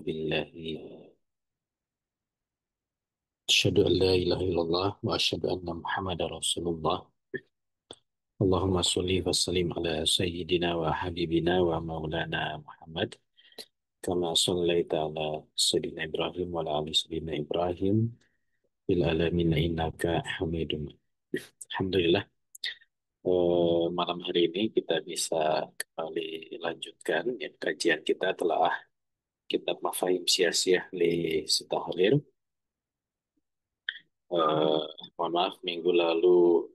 بالله أشهد أن لا إله إلا الله وأشهد أن محمد رسول الله اللهم صل وسلم على سيدنا وحبيبنا ومولانا محمد كما صليت على سيدنا إبراهيم وعلى آل سيدنا إبراهيم في العالمين إنك حميد مجيد. Alhamdulillah, malam hari ini kita bisa kembali lanjutkan ya, kajian kita telah kitab Mafahim Siyasiyah li Sutahlir. Eh, Mohon maaf, minggu lalu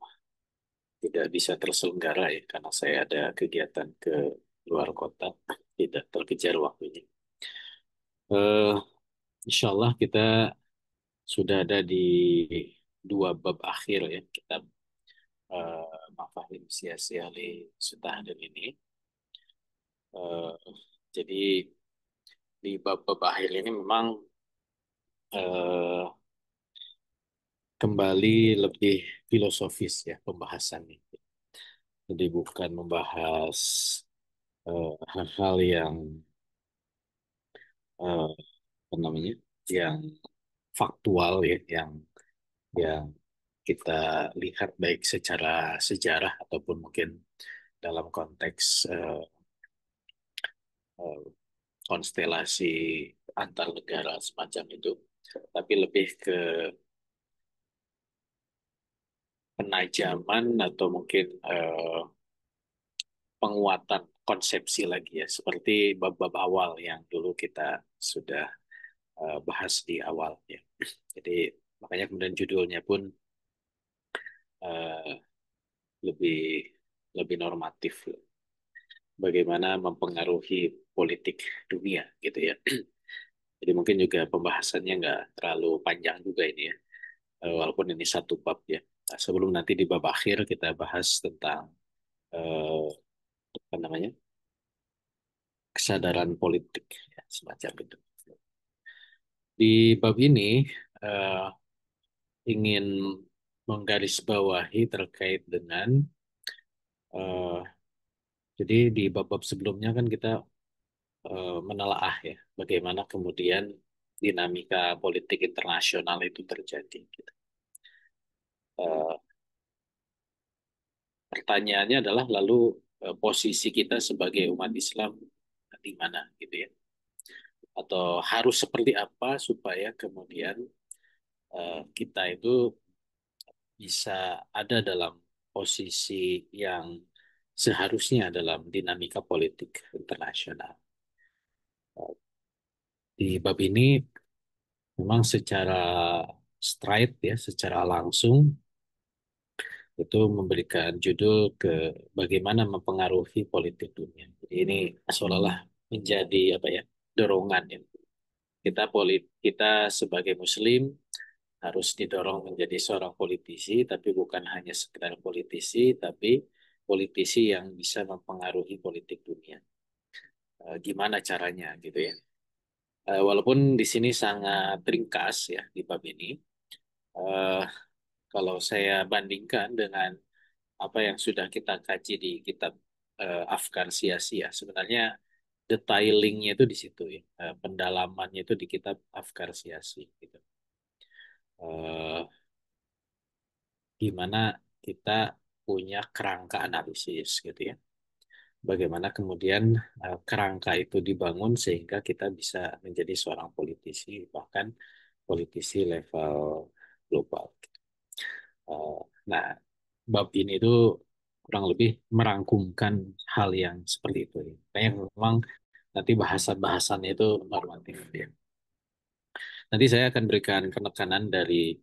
tidak bisa terselenggara ya karena saya ada kegiatan ke luar kota, tidak terkejar waktunya. Eh, Insya Allah kita sudah ada di dua bab akhir ya kitab Mafahim Sia-Sia li Sutahadir ini. Eh, jadi di bab-bab akhir ini memang eh, kembali lebih filosofis ya pembahasannya. Jadi bukan membahas hal-hal yang apa namanya, yang faktual ya, yang kita lihat baik secara sejarah ataupun mungkin dalam konteks eh, konstelasi antar negara semacam itu, tapi lebih ke penajaman atau mungkin penguatan konsepsi lagi ya, seperti bab-bab awal yang dulu kita sudah bahas di awal ya. Jadi makanya kemudian judulnya pun eh, lebih lebih normatif, bagaimana mempengaruhi politik dunia gitu ya. Jadi mungkin juga pembahasannya nggak terlalu panjang juga ini ya, walaupun ini satu bab ya. Nah, sebelum nanti di bab akhir kita bahas tentang eh, apa namanya, kesadaran politik ya, semacam itu. Di bab ini eh, ingin menggarisbawahi terkait dengan eh, jadi di bab-bab sebelumnya kan kita menelaah ya bagaimana kemudian dinamika politik internasional itu terjadi gitu. Eh, Pertanyaannya adalah lalu posisi kita sebagai umat Islam di mana gitu ya, atau harus seperti apa supaya kemudian kita itu bisa ada dalam posisi yang seharusnya dalam dinamika politik internasional. Di bab ini memang secara straight ya, secara langsung itu memberikan judul ke bagaimana mempengaruhi politik dunia. Jadi ini seolah-olah menjadi apa ya, dorongan ya. Kita sebagai Muslim harus didorong menjadi seorang politisi, tapi bukan hanya sekedar politisi, tapi politisi yang bisa mempengaruhi politik dunia. Gimana caranya gitu ya? Walaupun di sini sangat ringkas ya di bab ini. Eh, Kalau saya bandingkan dengan apa yang sudah kita kaji di kitab Afkar Sia-Sia, sebenarnya detailingnya itu di situ ya. Pendalamannya itu di kitab Afkar Sia-Sia gitu. Eh, Gimana kita punya kerangka analisis gitu ya. Bagaimana kemudian kerangka itu dibangun sehingga kita bisa menjadi seorang politisi, bahkan politisi level global. Eh, nah, bab ini tuh kurang lebih merangkumkan hal yang seperti itu ya. Kayak memang nanti bahasan-bahasannya itu normatif ya. Nanti saya akan berikan penekanan dari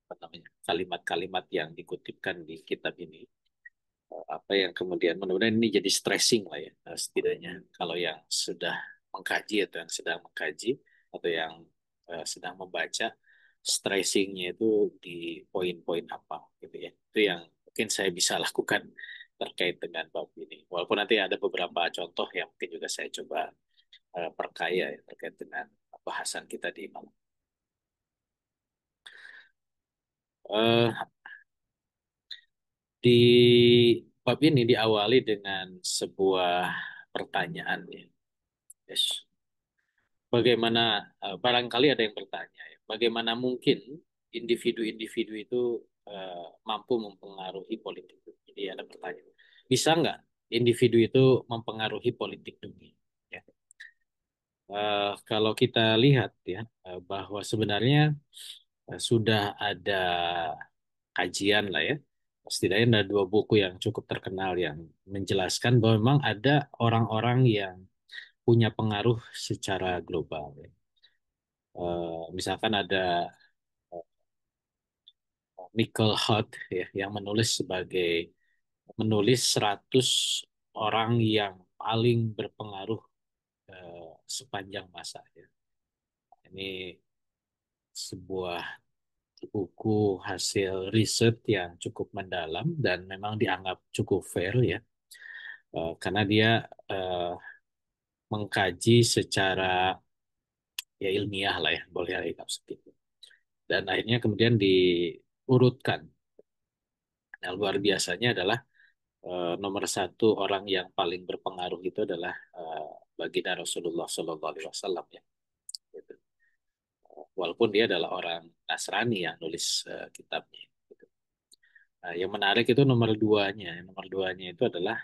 apa namanya, kalimat-kalimat yang dikutipkan di kitab ini. Apa yang kemudian mudah-mudahan ini jadi stressing lah ya, setidaknya kalau yang sudah mengkaji atau yang sedang mengkaji atau yang sedang membaca, stressingnya itu di poin-poin apa gitu ya, itu yang mungkin saya bisa lakukan terkait dengan bab ini, walaupun nanti ada beberapa contoh yang mungkin juga saya coba perkaya ya, terkait dengan bahasan kita di malam. Eh, di bab ini diawali dengan sebuah pertanyaan ya. Yes. bagaimana barangkali ada yang bertanya ya, bagaimana mungkin individu-individu itu mampu mempengaruhi politik itu? Jadi ada pertanyaan, bisa nggak individu itu mempengaruhi politik dunia? Ya. Kalau kita lihat ya bahwa sebenarnya sudah ada kajian lah ya. Setidaknya ada dua buku yang cukup terkenal yang menjelaskan bahwa memang ada orang-orang yang punya pengaruh secara global, ya. Misalkan ada Michael Hart ya, yang menulis 100 orang yang paling berpengaruh sepanjang masa ya. Ini sebuah buku hasil riset yang cukup mendalam dan memang dianggap cukup fair ya. Karena dia eh, mengkaji secara ya ilmiah lah ya, boleh anggap seperti itu. Dan akhirnya kemudian diurutkan. Nah, luar biasanya adalah nomor satu orang yang paling berpengaruh itu adalah baginda Rasulullah Shallallahu Alaihi Wasallam ya. Gitu. Walaupun dia adalah orang Nasrani yang nulis kitabnya. Gitu. Nah, yang menarik itu nomor duanya. Nomor duanya itu adalah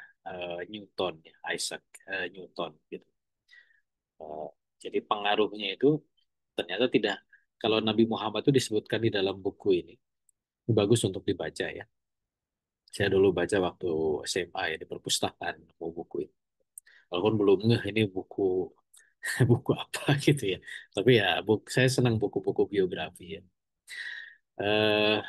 Newton, ya, Isaac Newton. Gitu. Eh, jadi pengaruhnya itu ternyata tidak. Kalau Nabi Muhammad itu disebutkan di dalam buku ini bagus untuk dibaca ya. Saya dulu baca waktu SMA ya di perpustakaan buku ini. Walaupun belum ngeh ini buku buku apa gitu ya. Tapi ya saya senang buku-buku biografi ya. Eh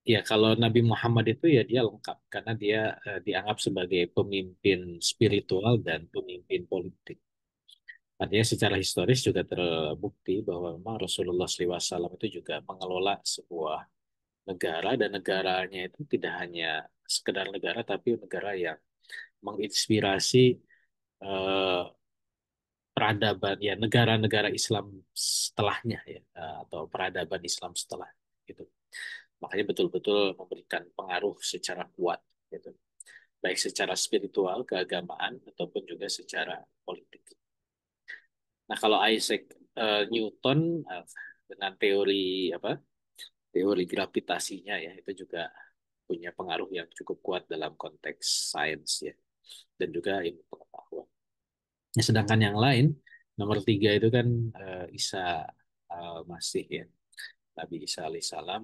Ya kalau Nabi Muhammad itu ya dia lengkap karena dia dianggap sebagai pemimpin spiritual dan pemimpin politik. Artinya secara historis juga terbukti bahwa memang Rasulullah SAW itu juga mengelola sebuah negara dan negaranya itu tidak hanya sekedar negara tapi negara yang menginspirasi eh, peradaban ya negara-negara Islam setelahnya ya atau peradaban Islam setelah gitu. Makanya betul-betul memberikan pengaruh secara kuat gitu. Baik secara spiritual, keagamaan ataupun juga secara politik. Nah, kalau Isaac Newton dengan teori apa? Teori gravitasinya ya itu juga punya pengaruh yang cukup kuat dalam konteks sains ya dan juga ilmu pengetahuan. Ya, sedangkan yang lain nomor tiga itu kan Isa Masih ya Nabi Isa alaihissalam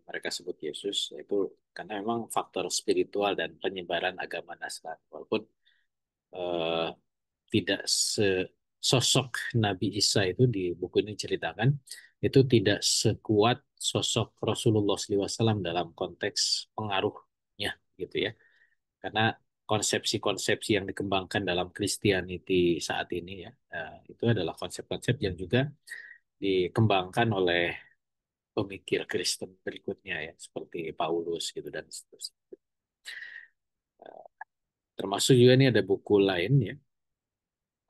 mereka sebut Yesus itu karena memang faktor spiritual dan penyebaran agama Nasrani walaupun eh, tidak sosok Nabi Isa itu di buku ini ceritakan itu tidak sekuat sosok Rasulullah SAW dalam konteks pengaruhnya gitu ya karena konsepsi-konsepsi yang dikembangkan dalam Christianity saat ini ya itu adalah konsep-konsep yang juga dikembangkan oleh pemikir Kristen berikutnya ya seperti Paulus gitu dan seterusnya. Termasuk juga ini ada buku lain ya.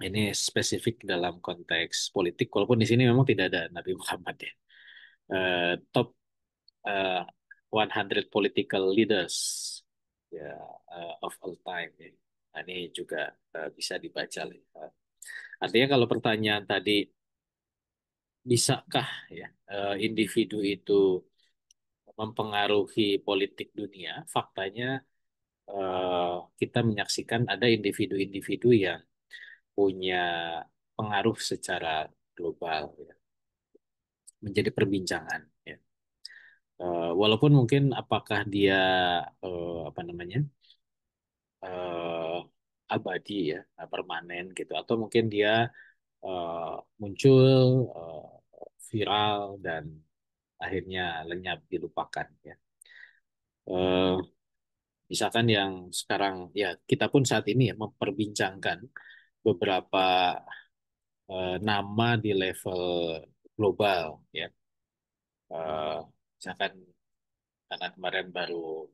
Ini spesifik dalam konteks politik walaupun di sini memang tidak ada Nabi Muhammad ya. Top eh, 100 political leaders ya of all time ya. Nah, ini juga bisa dibaca. Artinya kalau pertanyaan tadi bisakah ya individu itu mempengaruhi politik dunia? Faktanya kita menyaksikan ada individu-individu yang punya pengaruh secara global ya, menjadi perbincangan ya. Walaupun mungkin apakah dia apa namanya eh, abadi ya permanen gitu atau mungkin dia eh, muncul eh, viral dan akhirnya lenyap dilupakan ya. Eh, Misalkan yang sekarang ya kita pun saat ini ya memperbincangkan beberapa nama di level global ya. Misalkan karena kemarin baru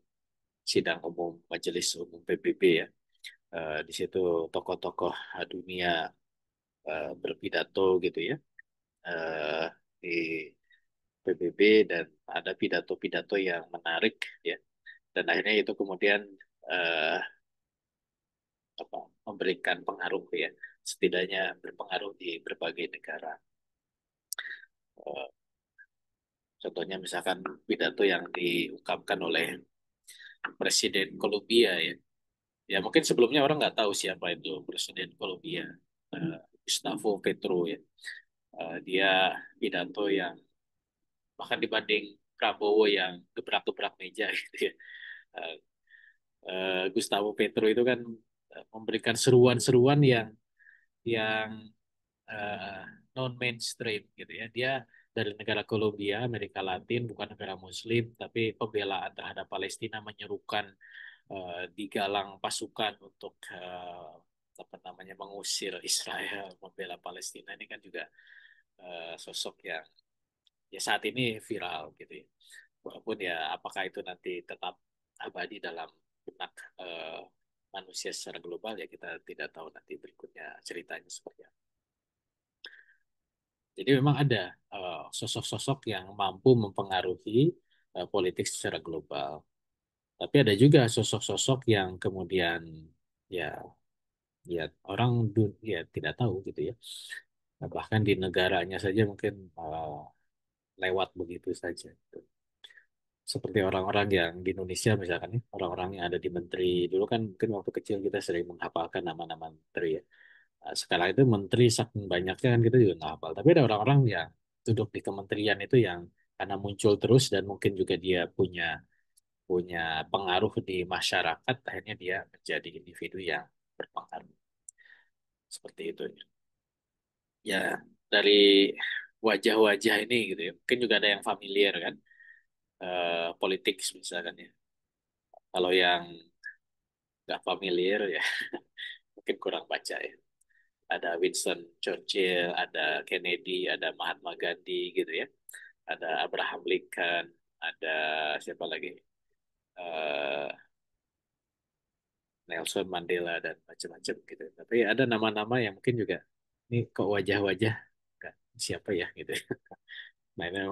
sidang umum Majelis Umum PBB ya. Di situ tokoh-tokoh dunia berpidato gitu ya eh, di PBB dan ada pidato-pidato yang menarik ya. Dan akhirnya itu kemudian eh, apa, memberikan pengaruh ya, setidaknya berpengaruh di berbagai negara. Eh, Contohnya misalkan pidato yang diungkapkan oleh Presiden Kolombia ya. Ya mungkin sebelumnya orang nggak tahu siapa itu Presiden Kolombia, Gustavo Petro ya. Dia pidato yang bahkan dibanding Prabowo yang gebrak-gebrak meja gitu ya. Eh, Gustavo Petro itu kan memberikan seruan-seruan yang eh, non mainstream gitu ya. Dia dari negara Kolombia, Amerika Latin, bukan negara Muslim, tapi pembelaan terhadap Palestina, menyerukan digalang pasukan untuk apa namanya mengusir Israel, membela Palestina. Ini kan juga sosok yang ya saat ini viral gitu ya. Walaupun ya apakah itu nanti tetap abadi dalam benak eh, manusia secara global ya kita tidak tahu nanti berikutnya ceritanya seperti apa. Jadi memang ada sosok-sosok yang mampu mempengaruhi politik secara global. Tapi ada juga sosok-sosok yang kemudian ya ya orang ya tidak tahu gitu ya. Nah, bahkan di negaranya saja mungkin lewat begitu saja. Seperti orang-orang yang di Indonesia misalkan ya, orang-orang yang ada di menteri dulu kan mungkin waktu kecil kita sering menghafalkan nama-nama menteri ya. Nah, sekarang itu menteri saking banyaknya kan kita juga nggak hafal. Tapi ada orang-orang yang duduk di kementerian itu yang karena muncul terus dan mungkin juga dia punya punya pengaruh di masyarakat, akhirnya dia menjadi individu yang berpengaruh seperti itu. Ya dari wajah-wajah ini gitu ya, mungkin juga ada yang familiar kan, politik misalkan ya. Kalau yang nggak familiar ya mungkin kurang baca ya. Ada Winston Churchill, ada Kennedy, ada Mahatma Gandhi gitu ya, ada Abraham Lincoln, ada siapa lagi, Eh, Nelson Mandela dan macam-macam gitu. Tapi ada nama-nama yang mungkin juga ini kok wajah-wajah nggak siapa ya gitu. Nah ini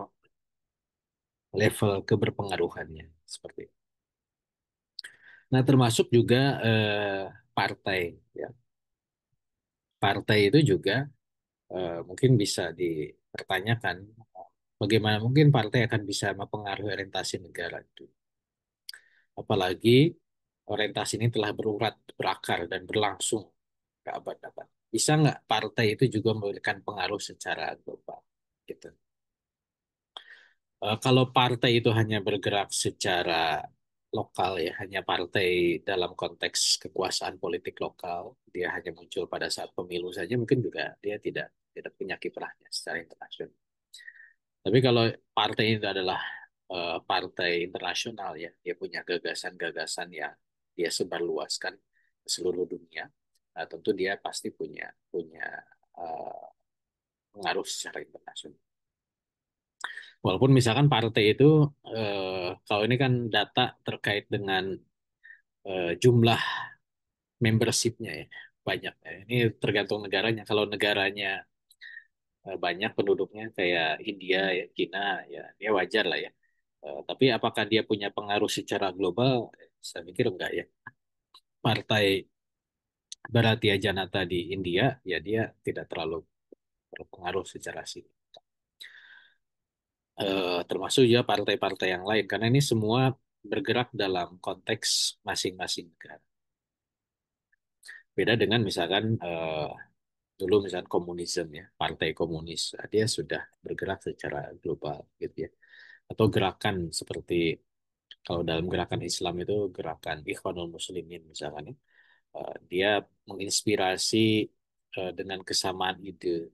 level keberpengaruhannya seperti itu. Nah termasuk juga partai ya. Partai itu juga mungkin bisa dipertanyakan bagaimana mungkin partai akan bisa mempengaruhi orientasi negara itu. Apalagi orientasi ini telah berurat, berakar, dan berlangsung berabad-abad. Bisa nggak partai itu juga memberikan pengaruh secara global? Gitu. Kalau partai itu hanya bergerak secara lokal ya, hanya partai dalam konteks kekuasaan politik lokal, dia hanya muncul pada saat pemilu saja, mungkin juga dia tidak tidak punya kiprahnya secara internasional. Tapi kalau partai itu adalah partai internasional ya, dia punya gagasan-gagasan yang dia sebarluaskan ke seluruh dunia. Nah, tentu dia pasti punya punya eh, pengaruh secara internasional. Walaupun misalkan partai itu kalau ini kan data terkait dengan jumlah membershipnya ya banyak. Ya. Ini tergantung negaranya. Kalau negaranya banyak penduduknya kayak India ya, Cina ya, dia wajar lah ya. Tapi apakah dia punya pengaruh secara global? Saya pikir enggak ya. Partai Bharatiya Janata di India, ya dia tidak terlalu berpengaruh secara signifikan. Termasuk juga partai-partai yang lain, karena ini semua bergerak dalam konteks masing-masing negara. Beda dengan misalkan dulu misalkan komunisme ya, partai komunis, dia sudah bergerak secara global gitu ya. Atau gerakan seperti kalau dalam gerakan Islam itu gerakan Ikhwanul Muslimin misalkan ya. Dia menginspirasi dengan kesamaan ide,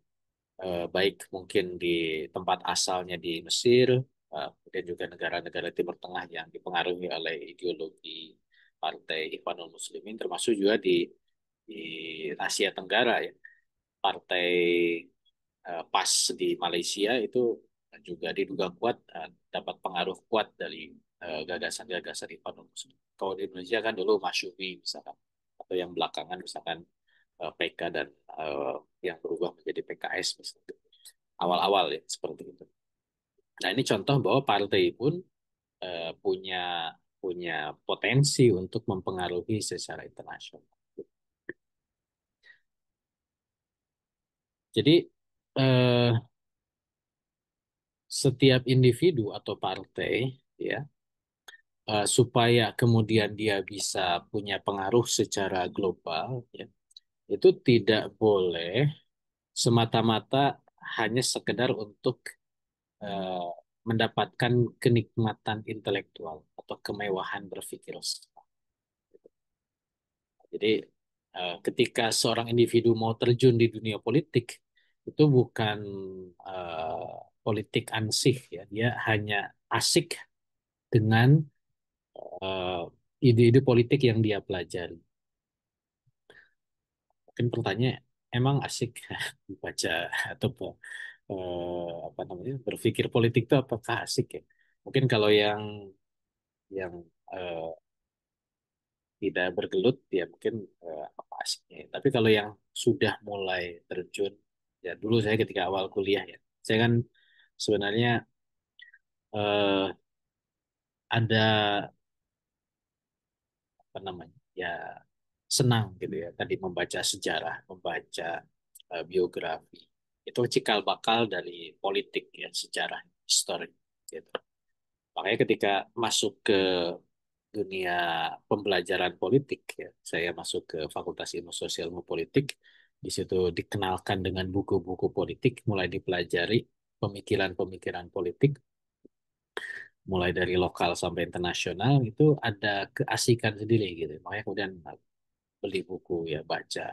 baik mungkin di tempat asalnya di Mesir, kemudian juga negara-negara Timur Tengah yang dipengaruhi oleh ideologi Partai Ikhwanul Muslimin, termasuk juga di Asia Tenggara ya. Partai PAS di Malaysia itu juga diduga kuat dapat pengaruh kuat dari gagasan-gagasan Ikhwanul Muslimin. Kalau di Indonesia kan dulu Masyumi misalkan, atau yang belakangan misalkan PK dan eh, yang berubah menjadi PKS misalkan. Awal-awal ya seperti itu. Nah ini contoh bahwa partai pun punya punya potensi untuk mempengaruhi secara internasional. Jadi eh, setiap individu atau partai ya supaya kemudian dia bisa punya pengaruh secara global ya, itu tidak boleh semata-mata hanya sekedar untuk eh, mendapatkan kenikmatan intelektual atau kemewahan berpikir. Jadi ketika seorang individu mau terjun di dunia politik, itu bukan politik ansih ya, dia hanya asik dengan eh, ide-ide politik yang dia pelajari. Mungkin pertanyaan, emang asik baca atau apa namanya berpikir politik itu apakah asik ya? Mungkin kalau yang eh, tidak bergelut ya mungkin apa asiknya. Tapi kalau yang sudah mulai terjun, ya dulu saya ketika awal kuliah ya, saya kan sebenarnya eh, ada apa namanya ya senang gitu ya tadi membaca sejarah, membaca biografi. Itu cikal bakal dari politik ya, sejarah, histori gitu. Makanya ketika masuk ke dunia pembelajaran politik ya. Saya masuk ke Fakultas Ilmu Sosial Ilmu Politik. Di situ dikenalkan dengan buku-buku politik, mulai dipelajari pemikiran-pemikiran politik, mulai dari lokal sampai internasional itu ada keasikan sendiri gitu. Makanya kemudian beli buku ya, baca,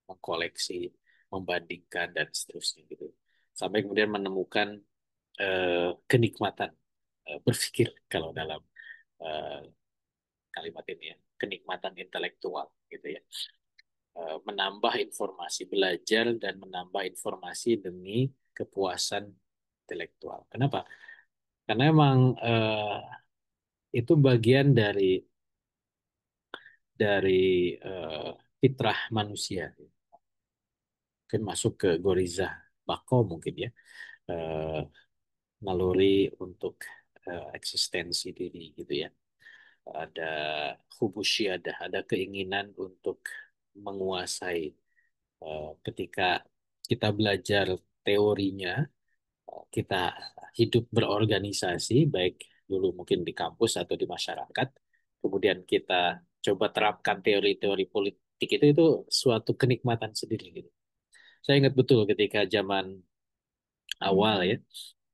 mengkoleksi, membandingkan dan seterusnya gitu. Sampai kemudian menemukan kenikmatan berpikir kalau dalam eh, kalimat ini ya, kenikmatan intelektual gitu ya. Menambah informasi, belajar dan menambah informasi demi kepuasan intelektual. Kenapa? Karena emang itu bagian dari fitrah manusia. Mungkin masuk ke goriza bako mungkin ya, eh, naluri untuk eksistensi diri gitu ya. Ada hubusyadah, ada keinginan untuk menguasai. Ketika kita belajar teorinya, kita hidup berorganisasi, baik dulu mungkin di kampus atau di masyarakat, kemudian kita coba terapkan teori-teori politik itu suatu kenikmatan sendiri gitu. Saya ingat betul ketika zaman awal ya,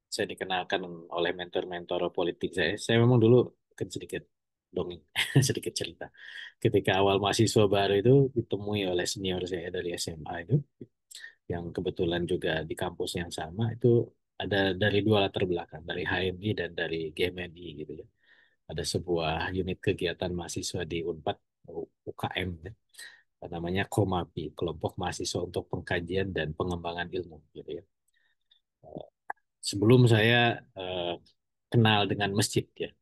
saya dikenalkan oleh mentor-mentor politik saya. Saya memang dulu kan sedikit dongeng, sedikit cerita. Ketika awal mahasiswa baru itu ditemui oleh senior saya dari SMA itu, yang kebetulan juga di kampus yang sama itu ada dari dua latar belakang, dari HMI dan dari GMNI gitu ya. Ada sebuah unit kegiatan mahasiswa di Unpad, UKM ya, namanya KOMAPI, Kelompok Mahasiswa untuk Pengkajian dan Pengembangan Ilmu gitu ya. Sebelum saya eh, kenal dengan masjid ya,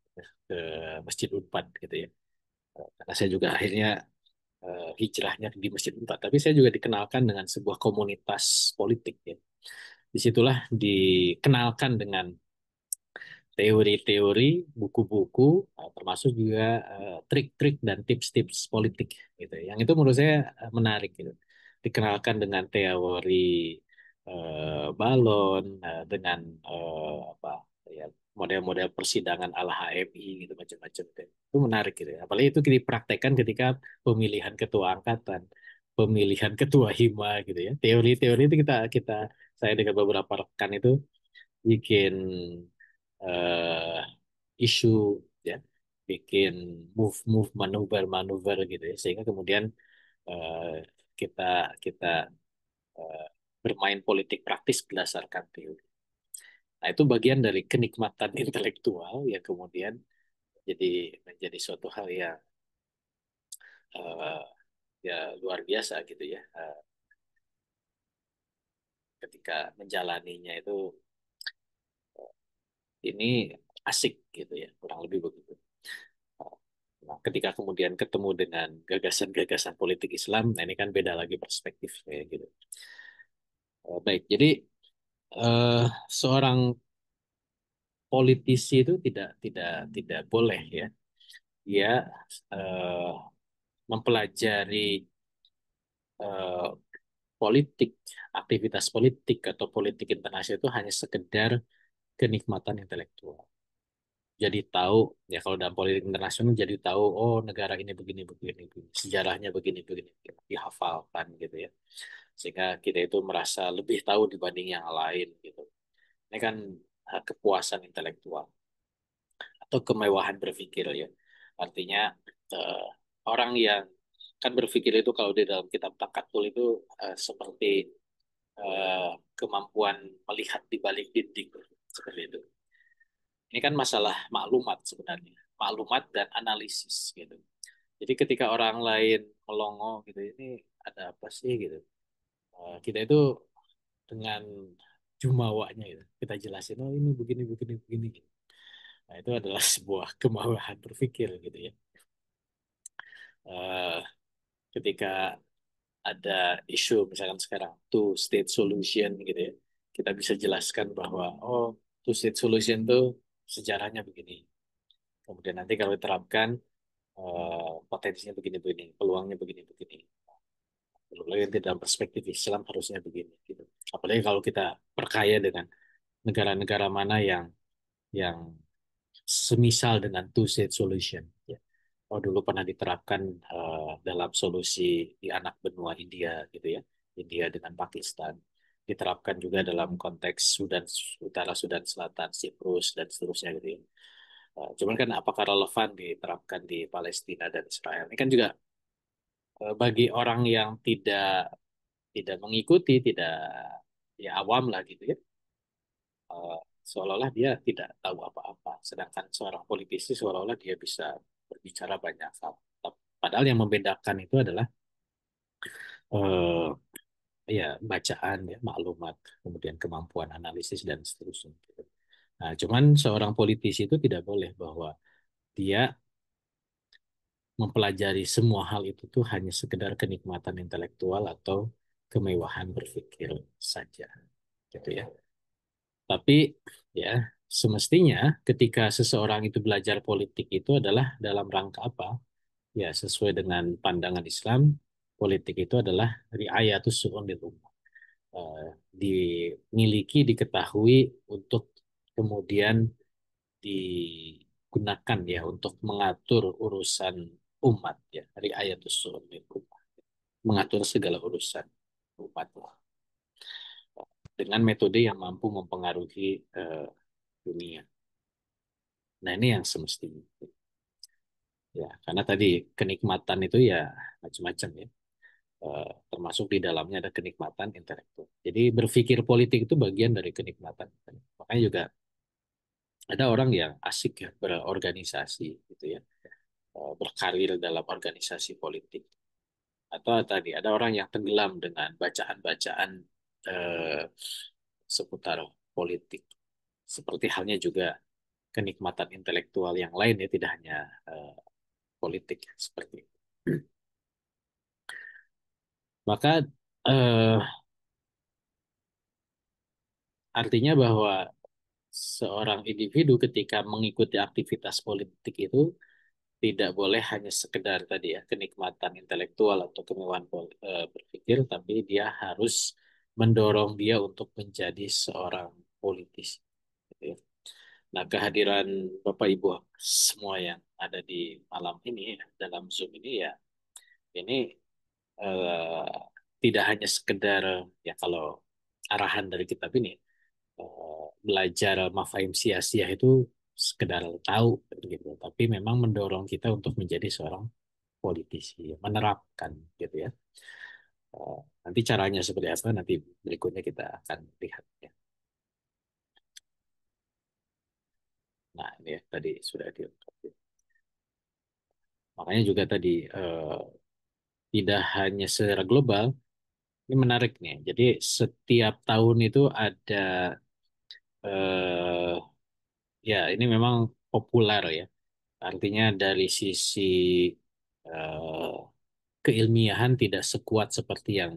ke Masjid Unpad gitu ya. Karena saya juga akhirnya hijrahnya di Masjid Unpad, tapi saya juga dikenalkan dengan sebuah komunitas politik ya. Disitulah dikenalkan dengan teori-teori, buku-buku, termasuk juga trik-trik dan tips-tips politik gitu. Yang itu menurut saya menarik gitu. Dikenalkan dengan teori balon, dengan apa ya model-model persidangan ala HMI gitu macam-macam gitu. Itu menarik gitu. Apalagi itu dipraktekkan ketika pemilihan ketua angkatan, pemilihan ketua hima gitu ya. Teori-teori itu kita kita saya dengan beberapa rekan itu bikin eh, isu ya, bikin move-move manuver-manuver gitu ya, sehingga kemudian eh, kita kita eh, bermain politik praktis berdasarkan teori. Nah, itu bagian dari kenikmatan intelektual yang kemudian jadi menjadi suatu hal yang eh, ya luar biasa gitu ya. Ketika menjalaninya itu ini asik gitu ya, kurang lebih begitu. Nah, ketika kemudian ketemu dengan gagasan-gagasan politik Islam, nah ini kan beda lagi perspektifnya gitu. Baik, jadi eh, seorang politisi itu tidak boleh ya, dia eh, mempelajari politik, aktivitas politik atau politik internasional itu hanya sekedar kenikmatan intelektual. Jadi tahu, ya kalau dalam politik internasional jadi tahu, oh negara ini begini, begini, begini. Sejarahnya begini, begini, begini. Dihafalkan gitu ya. Sehingga kita itu merasa lebih tahu dibanding yang lain gitu. Ini kan kepuasan intelektual atau kemewahan berpikir ya. Artinya eh, orang yang kan berpikir itu kalau di dalam kitab Takatul itu seperti eh, kemampuan melihat di balik dinding seperti itu. Ini kan masalah maklumat sebenarnya, maklumat dan analisis gitu. Jadi ketika orang lain melongo gitu, ini ada apa sih gitu. Kita itu dengan jumawanya gitu, kita jelasin, oh ini begini, begini, begini. Nah itu adalah sebuah kemauan berpikir gitu ya. Eh, Ketika ada isu misalkan sekarang two state solution gitu ya, kita bisa jelaskan bahwa oh two state solution itu sejarahnya begini. Kemudian nanti kalau diterapkan potensinya begini-begini, peluangnya begini-begini. Belum lagi nanti dalam perspektif Islam harusnya begini gitu. Apalagi kalau kita perkaya dengan negara-negara mana yang semisal dengan two state solution ya. Oh dulu pernah diterapkan dalam solusi di anak benua India gitu ya, India dengan Pakistan, diterapkan juga dalam konteks Sudan Utara, Sudan Selatan, Siprus dan seterusnya gitu ya. Cuman kan apakah relevan diterapkan di Palestina dan Israel? Ini kan juga bagi orang yang tidak tidak mengikuti, tidak ya awam lah gitu ya, eh, seolah-olah dia tidak tahu apa-apa. Sedangkan seorang politisi seolah-olah dia bisa berbicara banyak hal. Padahal yang membedakan itu adalah ya bacaan, ya maklumat, kemudian kemampuan analisis dan seterusnya. Gitu. Nah, cuman seorang politisi itu tidak boleh bahwa dia mempelajari semua hal itu tuh hanya sekedar kenikmatan intelektual atau kemewahan berpikir saja, gitu ya. Tapi ya semestinya ketika seseorang itu belajar politik itu adalah dalam rangka apa? Ya sesuai dengan pandangan Islam, politik itu adalah riayatus su'unil ummah. Eh, Dimiliki, diketahui untuk kemudian digunakan ya untuk mengatur urusan umat ya, riayatus su'unil ummah. Mengatur segala urusan umat dengan metode yang mampu mempengaruhi dunia. Nah, ini yang semestinya. Ya, karena tadi kenikmatan itu ya macam-macam ya. Termasuk di dalamnya ada kenikmatan intelektual. Jadi berpikir politik itu bagian dari kenikmatan. Makanya juga ada orang yang asik ya berorganisasi gitu ya, berkarir dalam organisasi politik. Atau tadi ada orang yang tenggelam dengan bacaan-bacaan eh, seputar politik. Seperti halnya juga kenikmatan intelektual yang lain ya, tidak hanya eh, politik seperti itu. Maka eh, artinya bahwa seorang individu ketika mengikuti aktivitas politik itu tidak boleh hanya sekedar tadi ya kenikmatan intelektual atau kemewahan berpikir, tapi dia harus mendorong dia untuk menjadi seorang politisi. Gitu ya. Nah, kehadiran Bapak Ibu semua yang ada di malam ini ya, dalam Zoom ini ya, ini eh, tidak hanya sekedar ya kalau arahan dari kitab ini belajar mafahim sia-sia itu sekedar tahu gitu, tapi memang mendorong kita untuk menjadi seorang politisi, menerapkan gitu ya. Nanti caranya seperti apa nanti berikutnya kita akan lihat ya. Nah, ini ya, tadi sudah diungkapkan. Makanya juga tadi tidak hanya secara global, ini menarik nih. Jadi setiap tahun itu ada eh, ya ini memang populer ya. Artinya dari sisi eh, keilmiahan tidak sekuat seperti yang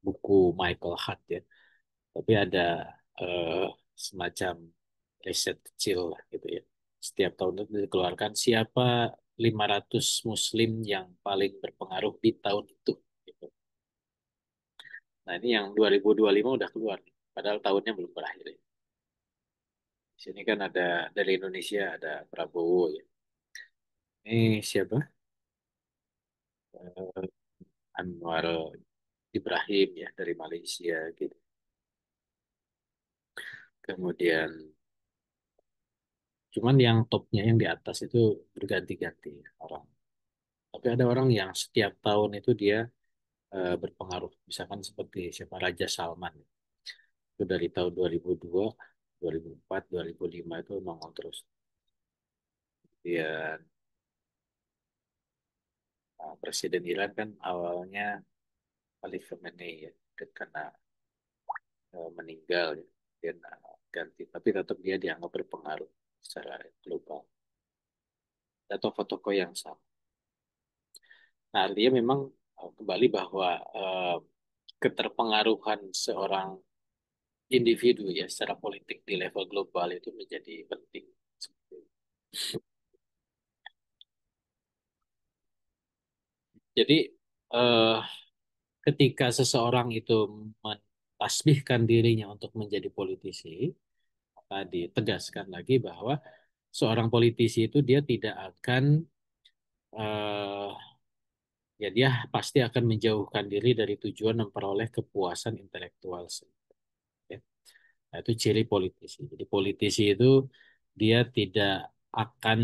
buku Michael Hart ya. Tapi ada eh, semacam riset kecil lah gitu ya. Setiap tahun itu dikeluarkan siapa 500 Muslim yang paling berpengaruh di tahun itu. Gitu. Nah, ini yang 2025 udah keluar nih. Padahal tahunnya belum berakhir ya. Di sini kan ada dari Indonesia ada Prabowo ya. Ini siapa? Eh, Anwar Ibrahim ya dari Malaysia gitu. Kemudian cuman yang topnya yang di atas itu berganti-ganti orang. Tapi ada orang yang setiap tahun itu dia berpengaruh. Misalkan seperti siapa Raja Salman. Itu dari tahun 2002, 2004, 2005 itu nongol terus. Dia Presiden Iran kan awalnya Ali Khamenei ya, dan karena meninggal ya, dia ganti. Tapi tetap dia dianggap berpengaruh secara global. Ada tokoh-tokoh yang sama. Nah, dia memang kembali bahwa eh, keterpengaruhan seorang individu ya secara politik di level global itu menjadi penting. Jadi eh, ketika seseorang itu mentasbihkan dirinya untuk menjadi politisi, maka ditegaskan lagi bahwa seorang politisi itu dia tidak akan eh, ya dia pasti akan menjauhkan diri dari tujuan memperoleh kepuasan intelektual. Ya. Nah, itu ciri politisi. Jadi politisi itu dia tidak akan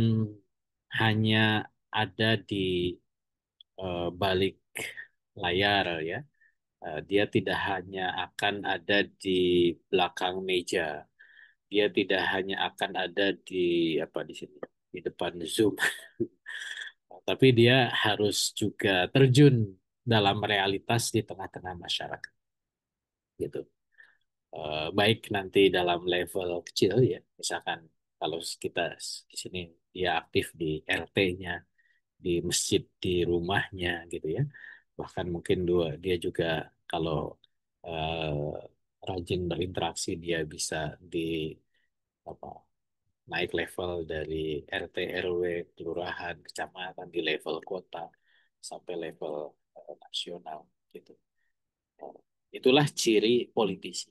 hanya ada di balik layar ya. Dia tidak hanya akan ada di belakang meja. Dia tidak hanya akan ada di apa di sini di depan Zoom, tapi dia harus juga terjun dalam realitas di tengah-tengah masyarakat gitu. Baik nanti dalam level kecil ya, misalkan kalau kita di sini dia aktif di RT-nya, di masjid, di rumahnya gitu ya. Bahkan mungkin dia juga kalau rajin berinteraksi dia bisa di apa naik level dari RT RW kelurahan kecamatan di level kota sampai level nasional gitu. Eh, Itulah ciri politisi.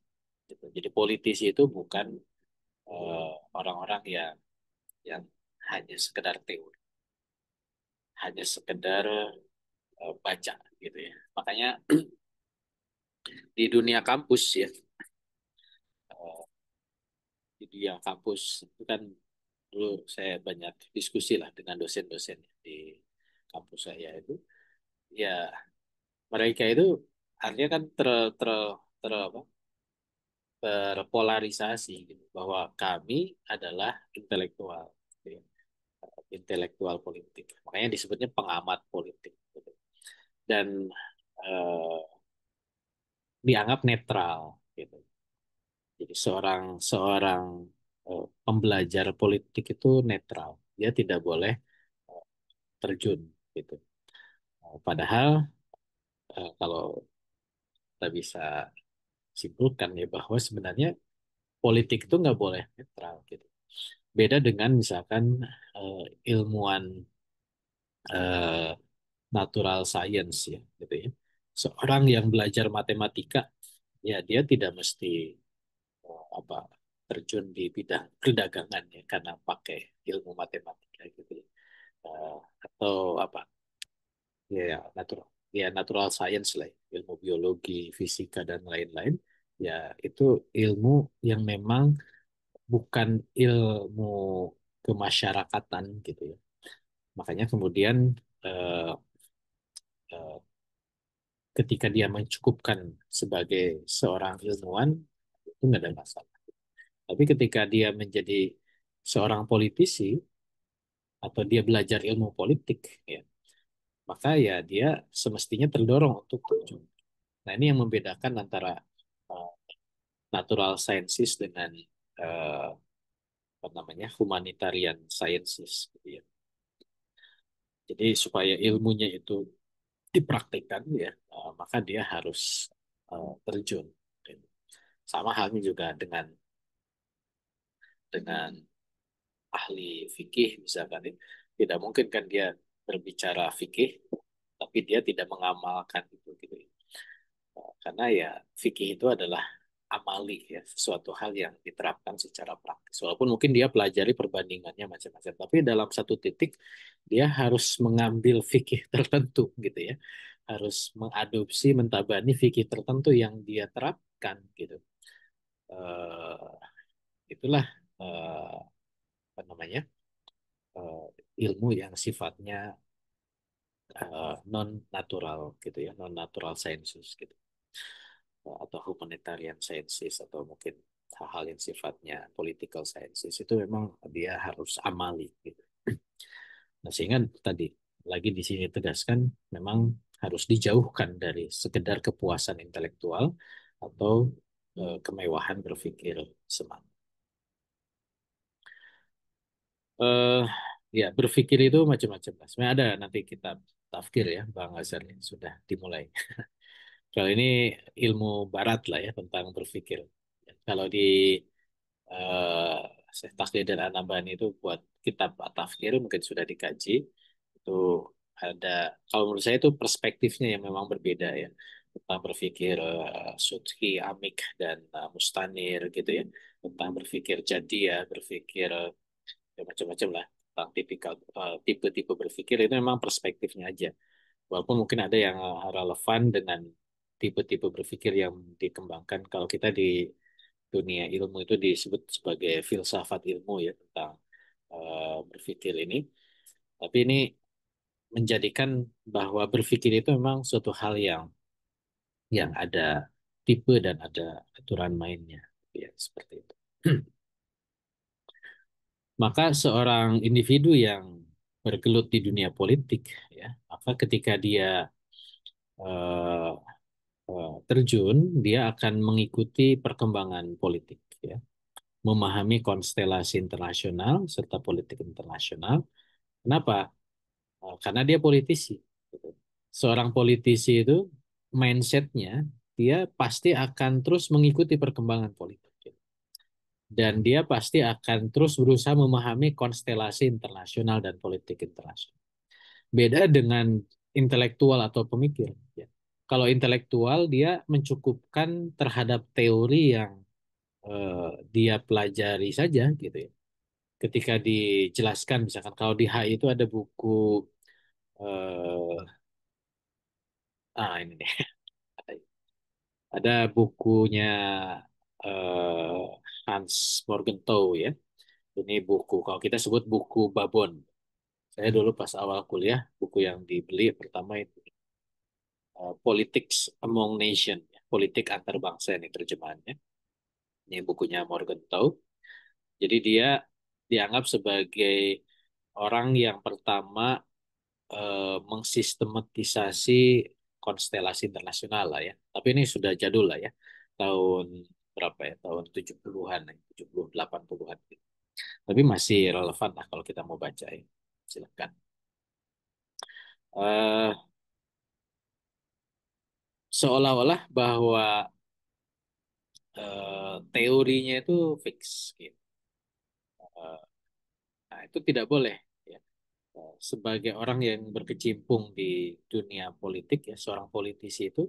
Gitu. Jadi politisi itu bukan eh, orang-orang yang hanya sekedar teori, hanya sekedar baca gitu ya. Makanya di dunia kampus ya, eh, di dunia kampus itu kan dulu saya banyak diskusi lah dengan dosen-dosen di kampus saya itu. Ya mereka itu artinya kan apa, terpolarisasi gitu, bahwa kami adalah intelektual, gitu ya, intelektual politik. Makanya disebutnya pengamat politik. Gitu. Dan eh, dianggap netral. Gitu. Jadi seorang seorang pembelajar politik itu netral. Dia tidak boleh eh, terjun. Gitu. Padahal kalau kita bisa simpulkan ya bahwa sebenarnya politik itu nggak boleh netral. Gitu. Beda dengan misalkan eh, ilmuwan eh, natural science ya, gitu ya. Seorang yang belajar matematika, ya dia tidak mesti apa terjun di bidang perdagangan ya karena pakai ilmu matematika gitu ya. Eh, atau apa ya natural science lah, ya. Ilmu biologi, fisika dan lain-lain. Ya itu ilmu yang memang bukan ilmu kemasyarakatan gitu ya. Makanya kemudian eh, eh, ketika dia mencukupkan sebagai seorang ilmuwan itu nggak ada masalah. Tapi ketika dia menjadi seorang politisi atau dia belajar ilmu politik, ya, maka ya dia semestinya terdorong untuk terjun. Nah ini yang membedakan antara uh, natural sciences dengan uh, apa namanya humanitarian sciences. Gitu ya. Jadi supaya ilmunya itu dipraktikkan ya, maka dia harus terjun. Sama halnya juga dengan ahli fikih misalkan ya. Tidak mungkin kan dia berbicara fikih tapi dia tidak mengamalkan itu gitu ya. Karena ya fikih itu adalah amali ya, sesuatu hal yang diterapkan secara praktis. Walaupun mungkin dia pelajari perbandingannya macam-macam, tapi dalam satu titik dia harus mengambil fikih tertentu gitu ya. Harus mengadopsi, mentabani fikih tertentu yang dia terapkan gitu. Itulah eh, apa namanya? Ilmu yang sifatnya non natural gitu ya, non natural sciences gitu. Atau humanitarian sciences atau mungkin hal-hal yang sifatnya political sciences itu memang dia harus amali gitu. Nah, sehingga tadi lagi di sini tegaskan memang harus dijauhkan dari sekedar kepuasan intelektual atau kemewahan berpikir semata. Eh ya, berpikir itu macam-macam. Sebenarnya ada nanti kitab tafkir ya, Bang Azhar ya, sudah dimulai. Kalau ini ilmu barat lah ya tentang berpikir. Kalau di Syekh Tasdir dan Anabani itu buat kitab At-Tafkir mungkin sudah dikaji. Itu ada, kalau menurut saya itu perspektifnya yang memang berbeda ya. Tentang berpikir Sudhi, Amik, dan Mustanir gitu ya. Tentang berpikir Jadiyah, berpikir ya macam-macam lah. Tentang tipikal tipe-tipe berpikir itu memang perspektifnya aja. Walaupun mungkin ada yang relevan dengan tipe-tipe berpikir yang dikembangkan. Kalau kita di dunia ilmu itu disebut sebagai filsafat ilmu ya tentang berpikir ini. Tapi ini menjadikan bahwa berpikir itu memang suatu hal yang ada tipe dan ada aturan mainnya. Ya, seperti itu. Maka seorang individu yang bergelut di dunia politik, ya, maka ketika dia eh, terjun, dia akan mengikuti perkembangan politik, ya, memahami konstelasi internasional serta politik internasional. Kenapa? Karena dia politisi. Gitu. Seorang politisi itu mindsetnya dia pasti akan terus mengikuti perkembangan politik. Gitu. Dan dia pasti akan terus berusaha memahami konstelasi internasional dan politik internasional. Beda dengan intelektual atau pemikir. Ya. Kalau intelektual dia mencukupkan terhadap teori yang dia pelajari saja gitu ya. Ketika dijelaskan misalkan kalau di HI itu ada buku eh ini deh ada bukunya eh, Hans Morgenthau ya. Ini buku kalau kita sebut buku Babon. Saya dulu pas awal kuliah buku yang dibeli pertama itu Politics Among Nations, ya. Politik antar bangsa ini terjemahannya. Ini bukunya Morgenthau. Jadi dia dianggap sebagai orang yang pertama mensistematisasi konstelasi internasional lah ya. Tapi ini sudah jadul lah ya. Tahun berapa ya? Tahun 70-an, 70 80-an gitu. Tapi masih relevan lah kalau kita mau baca ya. Silakan. Eh Seolah-olah bahwa teorinya itu fix gitu. Eh, nah, itu tidak boleh ya. Sebagai orang yang berkecimpung di dunia politik ya, seorang politisi itu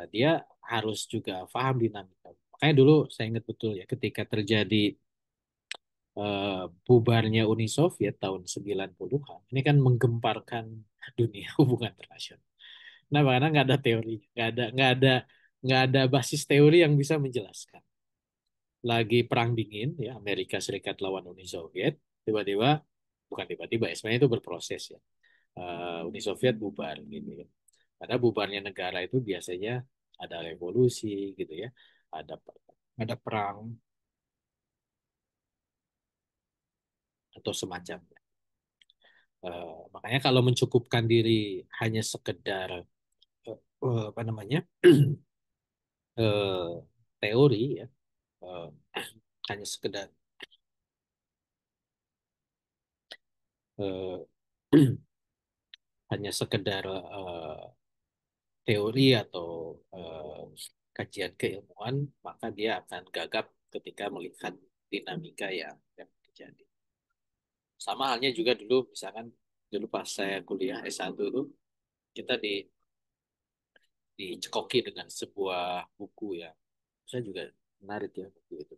dia harus juga paham dinamika. Makanya dulu saya ingat betul ya ketika terjadi bubarnya Uni Soviet tahun 90-an, ini kan menggemparkan dunia hubungan internasional. Nah, karena nggak ada teori, nggak ada basis teori yang bisa menjelaskan. Lagi perang dingin ya Amerika Serikat lawan Uni Soviet, tiba-tiba bukan tiba-tiba, ya, sebenarnya itu berproses ya. Uni Soviet bubar gitu ya. Karena bubarnya negara itu biasanya ada revolusi gitu ya, ada ada perang atau semacamnya. Makanya kalau mencukupkan diri hanya sekedar apa namanya eh, teori ya, eh, hanya sekedar eh, hanya sekedar teori atau eh, kajian keilmuan, maka dia akan gagap ketika melihat dinamika yang terjadi. Sama halnya juga dulu, misalkan dulu pas saya kuliah S1 itu, kita dicekoki dengan sebuah buku ya. Saya juga menarik ya buku itu.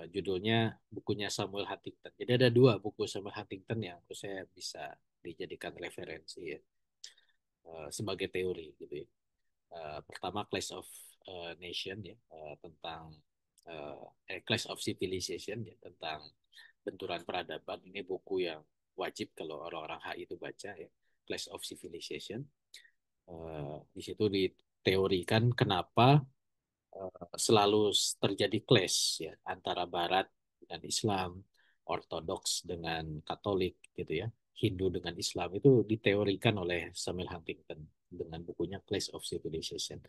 Judulnya bukunya Samuel Huntington. Jadi ada dua buku Samuel Huntington yang menurut saya bisa dijadikan referensi ya, sebagai teori gitu ya. Pertama Clash of Nation ya, tentang Clash of Civilization ya, tentang benturan peradaban. Ini buku yang wajib kalau orang-orang HI itu baca ya. Clash of Civilization. Di situ diteorikan kenapa selalu terjadi clash ya antara Barat dan Islam, Ortodoks dengan Katolik gitu ya, Hindu dengan Islam itu diteorikan oleh Samuel Huntington dengan bukunya Clash of Civilization.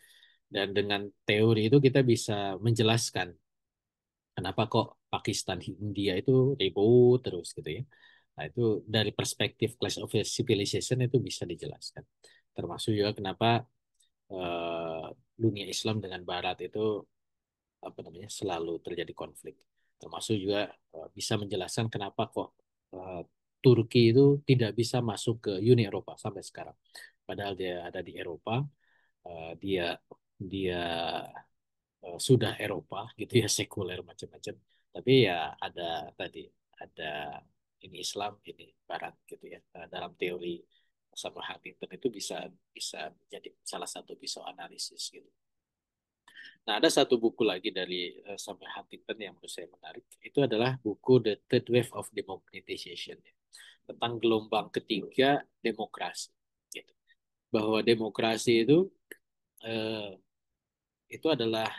Dan dengan teori itu kita bisa menjelaskan kenapa kok Pakistan India itu ribut terus gitu ya. Nah, itu dari perspektif Clash of Civilization itu bisa dijelaskan. Termasuk juga kenapa eh, dunia Islam dengan Barat itu apa namanya selalu terjadi konflik. Termasuk juga bisa menjelaskan kenapa kok eh, Turki itu tidak bisa masuk ke Uni Eropa sampai sekarang. Padahal dia ada di Eropa, dia dia sudah Eropa gitu ya, sekuler macam-macam. Tapi ya ada tadi ada ini Islam ini Barat gitu ya. Dalam teori sama Huntington itu bisa bisa menjadi salah satu pisau analisis gitu. Nah, ada satu buku lagi dari Samuel Huntington yang menurut saya menarik. Itu adalah buku The Third Wave of Democratization ya, tentang gelombang ketiga demokrasi. Gitu. Bahwa demokrasi eh, itu adalah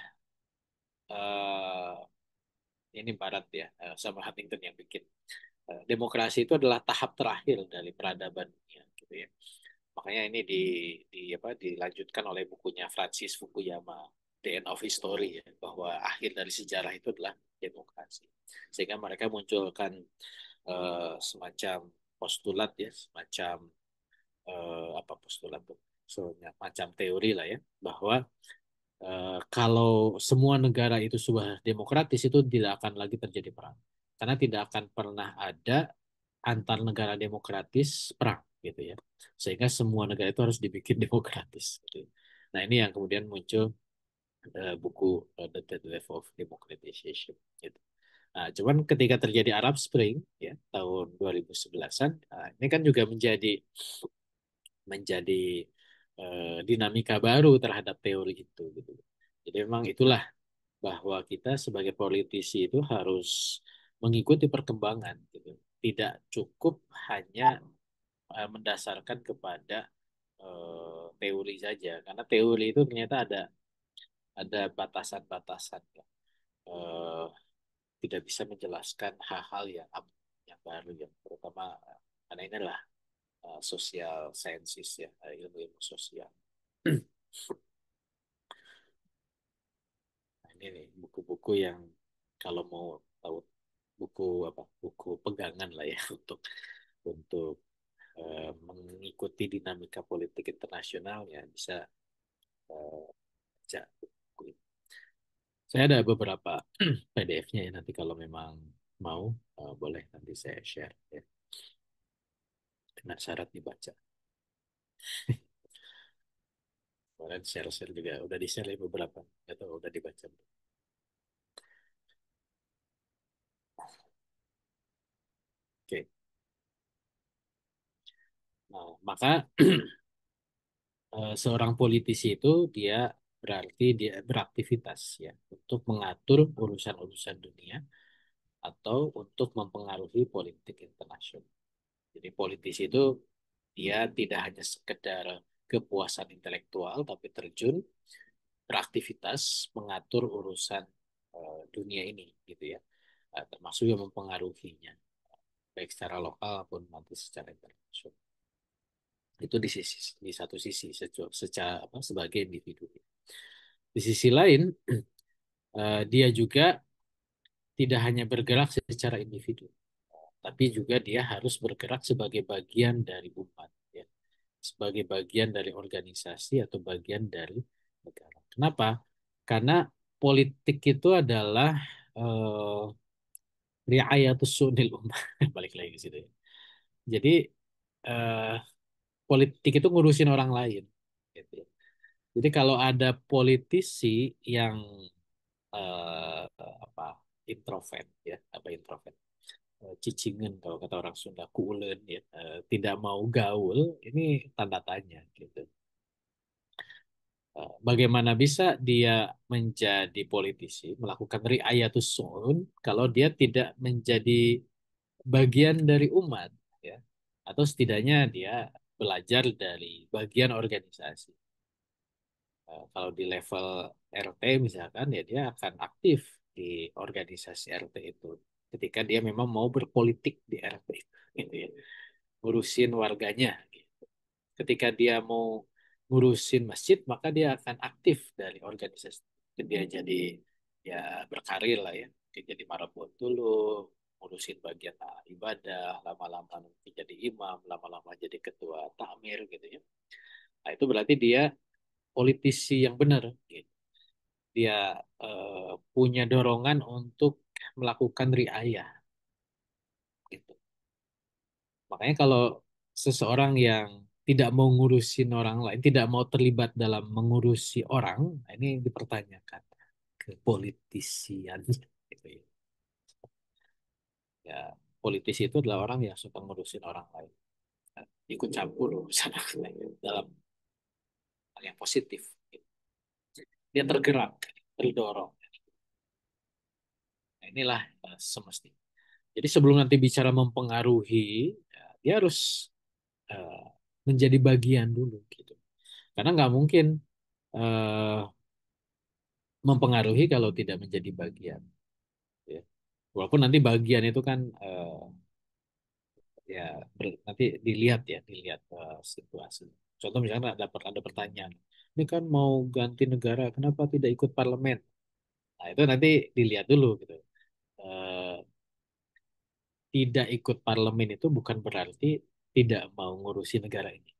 eh, ini Barat ya, Samuel Huntington yang bikin. Demokrasi itu adalah tahap terakhir dari peradaban dunia, gitu ya. Makanya ini dilanjutkan oleh bukunya Francis Fukuyama, The End of History ya, bahwa akhir dari sejarah itu adalah demokrasi. Sehingga mereka munculkan semacam postulat ya, semacam apa postulat tuh, semacam teori lah ya, bahwa kalau semua negara itu sudah demokratis itu tidak akan lagi terjadi perang. Karena tidak akan pernah ada antar negara demokratis perang gitu ya. Sehingga semua negara itu harus dibikin demokratis gitu. Nah, ini yang kemudian muncul buku The Third Wave of Democratization gitu. Nah, cuman ketika terjadi Arab Spring ya tahun 2011-an, nah, ini kan juga menjadi menjadi dinamika baru terhadap teori itu gitu. Jadi memang itulah bahwa kita sebagai politisi itu harus mengikuti perkembangan gitu. Tidak cukup hanya mendasarkan kepada teori saja karena teori itu ternyata ada batasan-batasan ya. Eh, Tidak bisa menjelaskan hal-hal yang baru yang terutama karena ini adalah social sciences ya, ilmu-ilmu sosial. Nah, ini nih buku-buku yang kalau mau tahu buku apa buku pegangan lah ya untuk mengikuti dinamika politik internasional ya bisa baca buku ini. Saya ada beberapa PDF-nya ya nanti kalau memang mau boleh nanti saya share ya dengan syarat dibaca. Kemarin share-share juga udah di-share ya beberapa atau udah dibaca. Oke. Nah, maka seorang politisi itu dia berarti dia beraktivitas ya untuk mengatur urusan-urusan dunia atau untuk mempengaruhi politik internasional. Jadi politisi itu dia tidak hanya sekedar kepuasan intelektual tapi terjun beraktivitas mengatur urusan dunia ini gitu ya. Termasuk yang mempengaruhinya baik secara lokal maupun nanti secara internasional. Itu di satu sisi secara apa sebagai individu. Di sisi lain dia juga tidak hanya bergerak secara individu, tapi juga dia harus bergerak sebagai bagian dari umat, ya, sebagai bagian dari organisasi atau bagian dari negara. Kenapa? Karena politik itu adalah eh, riayatus sunil ummah, balik lagi ke situ. Ya. Jadi eh, politik itu ngurusin orang lain, gitu ya. Jadi kalau ada politisi yang apa introvert ya, apa introvert, cicingan kalau kata orang Sunda, kuulen ya, tidak mau gaul, ini tanda tanya gitu. Bagaimana bisa dia menjadi politisi, melakukan riayatus su'un kalau dia tidak menjadi bagian dari umat ya, atau setidaknya dia belajar dari bagian organisasi. Kalau di level RT misalkan ya dia akan aktif di organisasi RT itu ketika dia memang mau berpolitik di RT itu, gitu ya. Ngurusin warganya gitu. Ketika dia mau ngurusin masjid maka dia akan aktif dari organisasi. Dia jadi ya berkarir lah ya. Dia jadi marabut dulu, ngurusin bagian ibadah, lama-lama nanti jadi imam, lama-lama jadi ketua takmir gitu ya. Nah, itu berarti dia politisi yang benar gitu. Dia punya dorongan untuk melakukan riayah gitu. Makanya kalau seseorang yang tidak mau ngurusin orang lain, tidak mau terlibat dalam mengurusi orang, nah ini dipertanyakan kepolitisian gitu ya. Ya, politisi itu adalah orang yang suka ngurusin orang lain, ikut campur urusan orang lain dalam hal yang positif. Gitu. Dia tergerak, terdorong. Nah, inilah semestinya. Jadi sebelum nanti bicara mempengaruhi, ya, dia harus eh, menjadi bagian dulu gitu. Karena nggak mungkin eh, mempengaruhi kalau tidak menjadi bagian. Ya. Walaupun nanti bagian itu kan ya nanti dilihat ya, dilihat situasi. Contoh misalnya ada pertanyaan, ini kan mau ganti negara, kenapa tidak ikut parlemen? Nah itu nanti dilihat dulu gitu. Eh, Tidak ikut parlemen itu bukan berarti tidak mau ngurusi negara ini.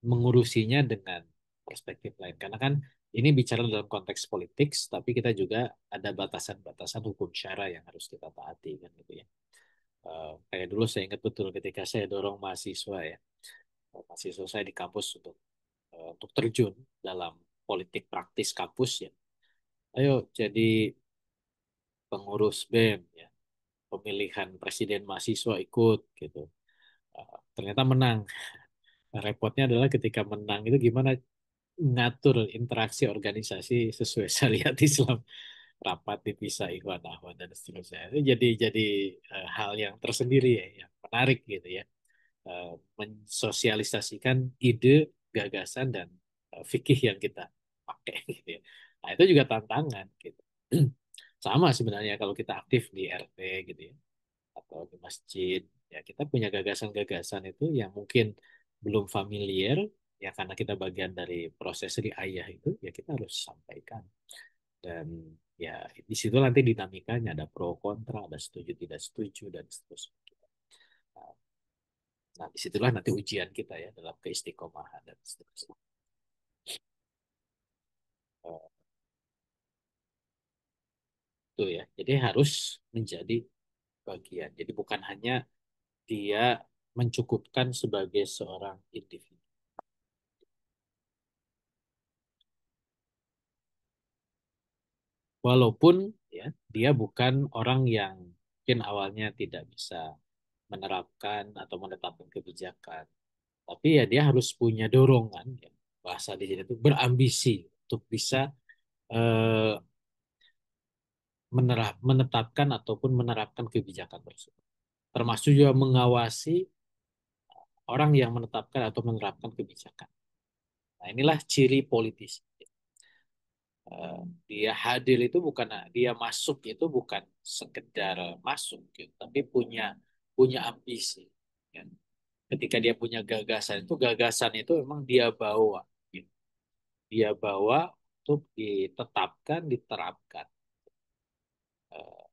Mengurusinya dengan perspektif lain. Karena kan ini bicara dalam konteks politik, tapi kita juga ada batasan-batasan hukum syara yang harus kita taati kan gitu ya. Kayak dulu saya ingat betul ketika saya dorong mahasiswa ya, mahasiswa saya di kampus untuk terjun dalam politik praktis kampus ya. Ayo jadi pengurus BEM ya, pemilihan presiden mahasiswa ikut gitu. Ternyata menang. Nah, repotnya adalah ketika menang itu gimana ngatur interaksi organisasi sesuai syariat Islam, rapat dipisah ikhwan akhwat dan seterusnya. Itu jadi hal yang tersendiri ya, yang menarik gitu ya. Mensosialisasikan ide, gagasan dan fikih yang kita pakai gitu ya. Nah, itu juga tantangan gitu. Sama sebenarnya kalau kita aktif di RT gitu ya, atau di masjid, ya kita punya gagasan-gagasan itu yang mungkin belum familiar, ya karena kita bagian dari proses riayah itu, ya kita harus sampaikan. Dan ya di situ nanti dinamikanya ada pro kontra, ada setuju tidak setuju dan seterusnya. Nah, disitulah nanti ujian kita ya dalam keistiqomahan dan seterusnya. Eh, Itu ya. Jadi harus menjadi bagian. Jadi bukan hanya dia mencukupkan sebagai seorang individu. Walaupun ya dia bukan orang yang mungkin awalnya tidak bisa menerapkan atau menetapkan kebijakan, tapi ya dia harus punya dorongan ya. Bahasa di sini itu berambisi untuk bisa eh, menetapkan ataupun menerapkan kebijakan tersebut. Termasuk juga mengawasi orang yang menetapkan atau menerapkan kebijakan. Nah, inilah ciri politis. Eh, Dia hadir itu bukan, dia masuk itu bukan sekedar masuk gitu, tapi punya punya ambisi. Ya. Ketika dia punya gagasan itu memang dia bawa, gitu. Dia bawa untuk ditetapkan, diterapkan. Eh,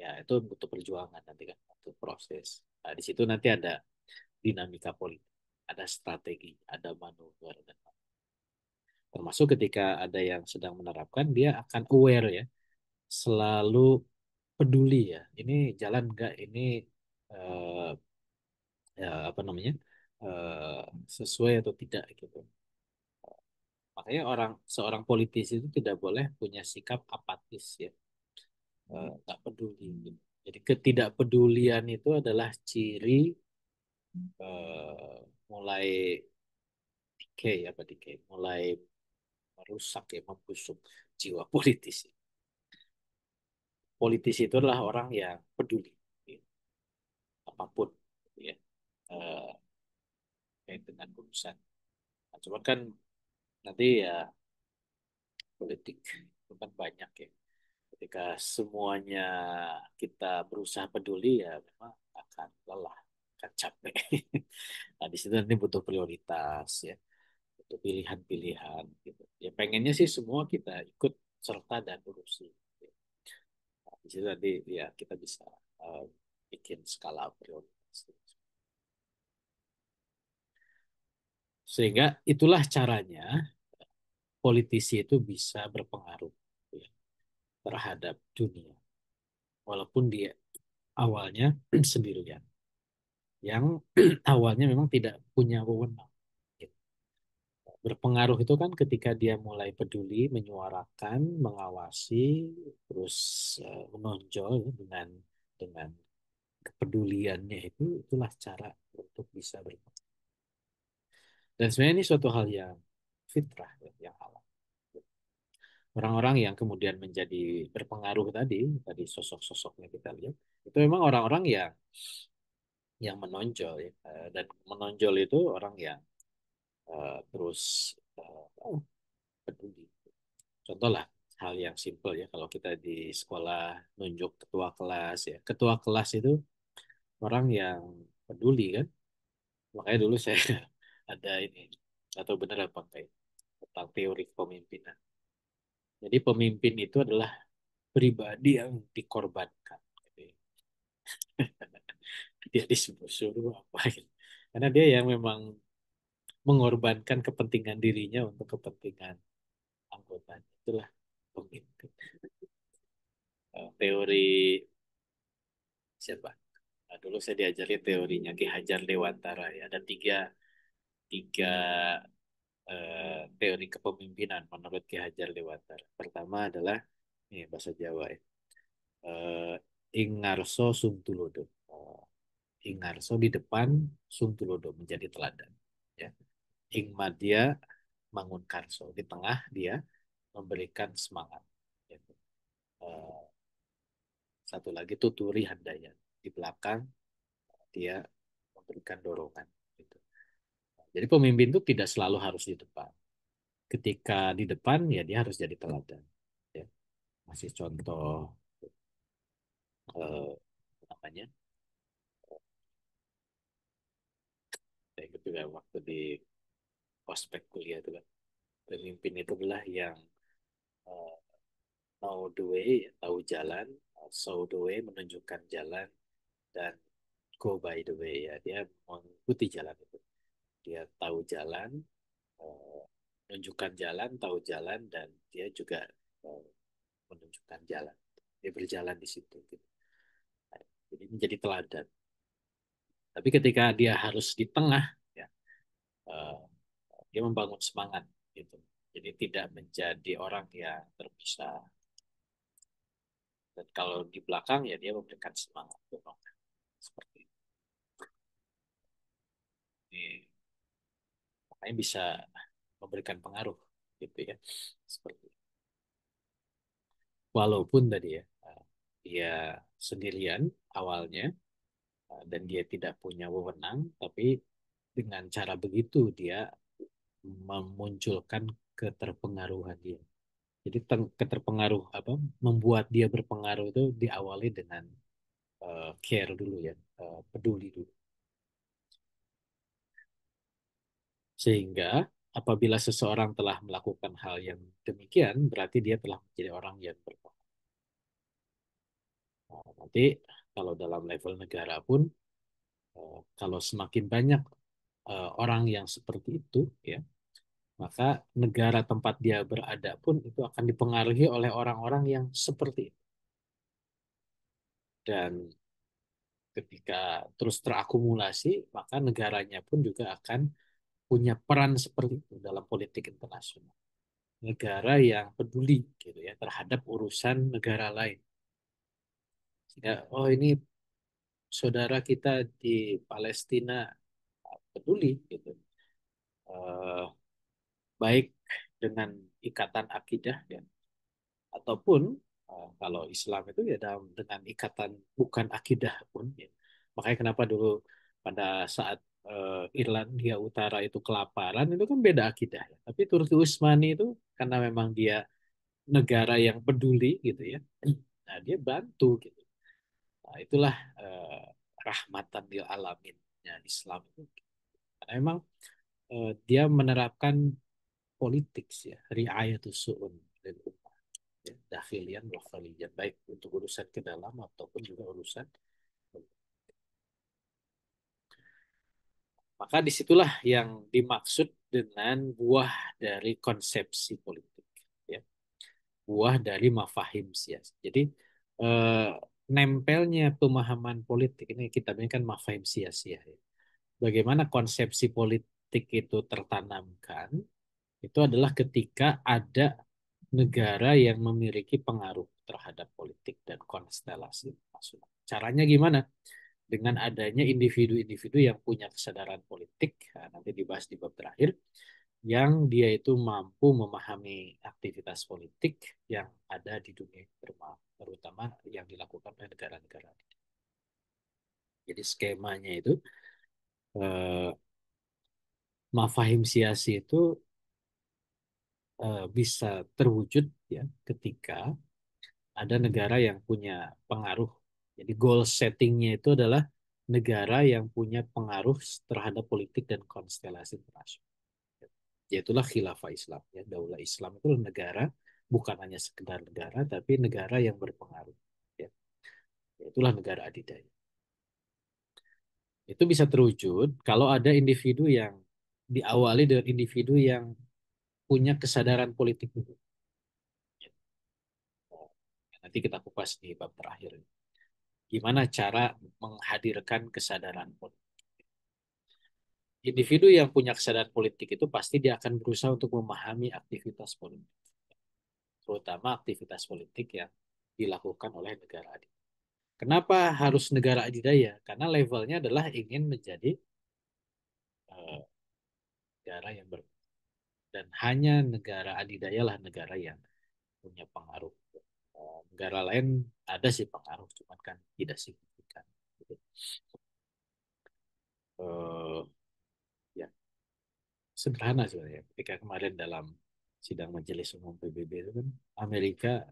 Ya itu butuh perjuangan nanti kan, butuh proses. Nah, di situ nanti ada dinamika politik, ada strategi, ada manuver, dan termasuk ketika ada yang sedang menerapkan, dia akan aware ya, selalu peduli ya. Ini jalan nggak? Ini eh, ya, apa namanya sesuai atau tidak gitu. Makanya seorang politisi itu tidak boleh punya sikap apatis ya, nggak peduli gitu. Jadi ketidakpedulian itu adalah ciri mulai decay apa decay, mulai merusak ya, membusuk jiwa politisi. Politisi itu adalah orang yang peduli gitu, apapun gitu ya, eh, kait dengan urusan. Nah, cuma kan nanti ya politik itu kan banyak ya. Ketika semuanya kita berusaha peduli ya memang akan lelah, akan capek. Nah, di situ nanti butuh prioritas ya, butuh pilihan-pilihan gitu. Ya pengennya sih semua kita ikut serta dan urusi. Nah, di situ nanti ya kita bisa eh, bikin skala prioritas. Sehingga itulah caranya politisi itu bisa berpengaruh ya, terhadap dunia. Walaupun dia awalnya sendirian. Yang awalnya memang tidak punya wewenang. Gitu. Berpengaruh itu kan ketika dia mulai peduli, menyuarakan, mengawasi, terus menonjol ya, dengan kepeduliannya itulah cara untuk bisa berpengaruh. Dan sebenarnya ini suatu hal yang fitrah ya, yang alam. Orang-orang yang kemudian menjadi berpengaruh tadi sosok-sosoknya kita lihat, itu memang orang-orang yang menonjol ya. Dan menonjol itu orang yang terus oh, peduli. Contoh lah hal yang simpel ya, kalau kita di sekolah nunjuk ketua kelas ya, ketua kelas itu orang yang peduli kan. Makanya dulu saya ada ini, atau benar apa enggak ya, tentang teori kepemimpinan. Jadi pemimpin itu adalah pribadi yang dikorbankan gitu ya. Dia disuruh apa gitu. Karena dia yang memang mengorbankan kepentingan dirinya untuk kepentingan anggota. Itulah pemimpin. Teori siapa? Nah, dulu saya diajari teorinya Ki Hajar Dewantara ya. Ada tiga teori kepemimpinan menurut Ki Hajar Dewantara. Pertama adalah ini bahasa Jawa ya. Eh, Ingarso Sungtulodo. Ingarso di depan, Sungtulodo menjadi teladan. Ya. Ing Madya Mangun Karso di tengah dia memberikan semangat. Ya. Eh, Satu lagi Tuturi Handayani di belakang dia memberikan dorongan. Gitu. Jadi pemimpin itu tidak selalu harus di depan. Ketika di depan ya dia harus jadi teladan. Ya. Masih contoh namanya. Saya ikut juga waktu di ospek kuliah itu kan. Pemimpin itu adalah yang uh, know the way, tahu jalan, show the way, menunjukkan jalan, dan go by the way ya. Dia mengikuti jalan itu. Dia tahu jalan, uh, menunjukkan jalan, tahu jalan, dan dia juga uh, menunjukkan jalan. Dia berjalan di situ. Gitu. Jadi menjadi teladan. Tapi ketika dia harus di tengah, ya, uh, dia membangun semangat gitu. Jadi tidak menjadi orang yang terpisah. Dan kalau di belakang ya dia memberikan semangat dorongan seperti itu. Ini makanya bisa memberikan pengaruh gitu ya. Seperti itu. Walaupun tadi ya dia sendirian awalnya dan dia tidak punya wewenang, tapi dengan cara begitu dia memunculkan keterpengaruhan dia. Jadi keterpengaruh apa membuat dia berpengaruh itu diawali dengan care dulu ya, peduli dulu. Sehingga apabila seseorang telah melakukan hal yang demikian, berarti dia telah menjadi orang yang berpengaruh. Nah, nanti kalau dalam level negara pun, kalau semakin banyak orang yang seperti itu, ya, maka negara tempat dia berada pun itu akan dipengaruhi oleh orang-orang yang seperti itu. Dan ketika terus terakumulasi, maka negaranya pun juga akan punya peran seperti itu dalam politik internasional. negara yang peduli gitu ya terhadap urusan negara lain. Sehingga oh ini saudara kita di Palestina peduli gitu. Eh, baik dengan ikatan akidah ya ataupun kalau Islam itu ya dalam dengan ikatan bukan akidah pun ya. Makanya kenapa dulu pada saat Irlandia Utara itu kelaparan itu kan beda akidah ya. Tapi Turki Utsmani itu karena memang dia negara yang peduli gitu ya. Nah, dia bantu gitu. Nah, itulah eh, rahmatan lil alaminnya Islam itu. Karena memang dia menerapkan politik ya, riayatus su'un lil ummah, ya, dakhilian wa kharijan, baik untuk urusan ke dalam ataupun juga urusan. Maka disitulah yang dimaksud dengan buah dari konsepsi politik, ya, buah dari mafahim sias. Jadi eh, nempelnya pemahaman politik ini kita ini kan mafahim sia-sia ya. Bagaimana konsepsi politik itu tertanamkan itu adalah ketika ada negara yang memiliki pengaruh terhadap politik dan konstelasi nasional. Caranya gimana? Dengan adanya individu-individu yang punya kesadaran politik, nah, nanti dibahas di bab terakhir, yang dia itu mampu memahami aktivitas politik yang ada di dunia, terutama yang dilakukan oleh negara-negara. Jadi skemanya itu eh, mafahim siasi itu bisa terwujud ya ketika ada negara yang punya pengaruh. Jadi goal settingnya itu adalah negara yang punya pengaruh terhadap politik dan konstelasi internasional. Yaitulah khilafah Islam. Ya. Daulah Islam itu negara, bukan hanya sekedar negara, tapi negara yang berpengaruh. Ya. Itulah negara adidaya. Itu bisa terwujud kalau ada individu yang diawali dengan individu yang punya kesadaran politik itu. Nanti kita kupas di bab terakhir. Gimana cara menghadirkan kesadaran politik. Individu yang punya kesadaran politik itu pasti dia akan berusaha untuk memahami aktivitas politik, terutama aktivitas politik yang dilakukan oleh negara adidaya. Kenapa harus negara adidaya? Karena levelnya adalah ingin menjadi uh, negara yang dan hanya negara adidaya lah negara yang punya pengaruh. Negara lain ada sih pengaruh, cuman kan tidak signifikan. Gitu. Uh, ya sederhana sebenarnya. Ketika kemarin dalam sidang Majelis Umum PBB itu kan Amerika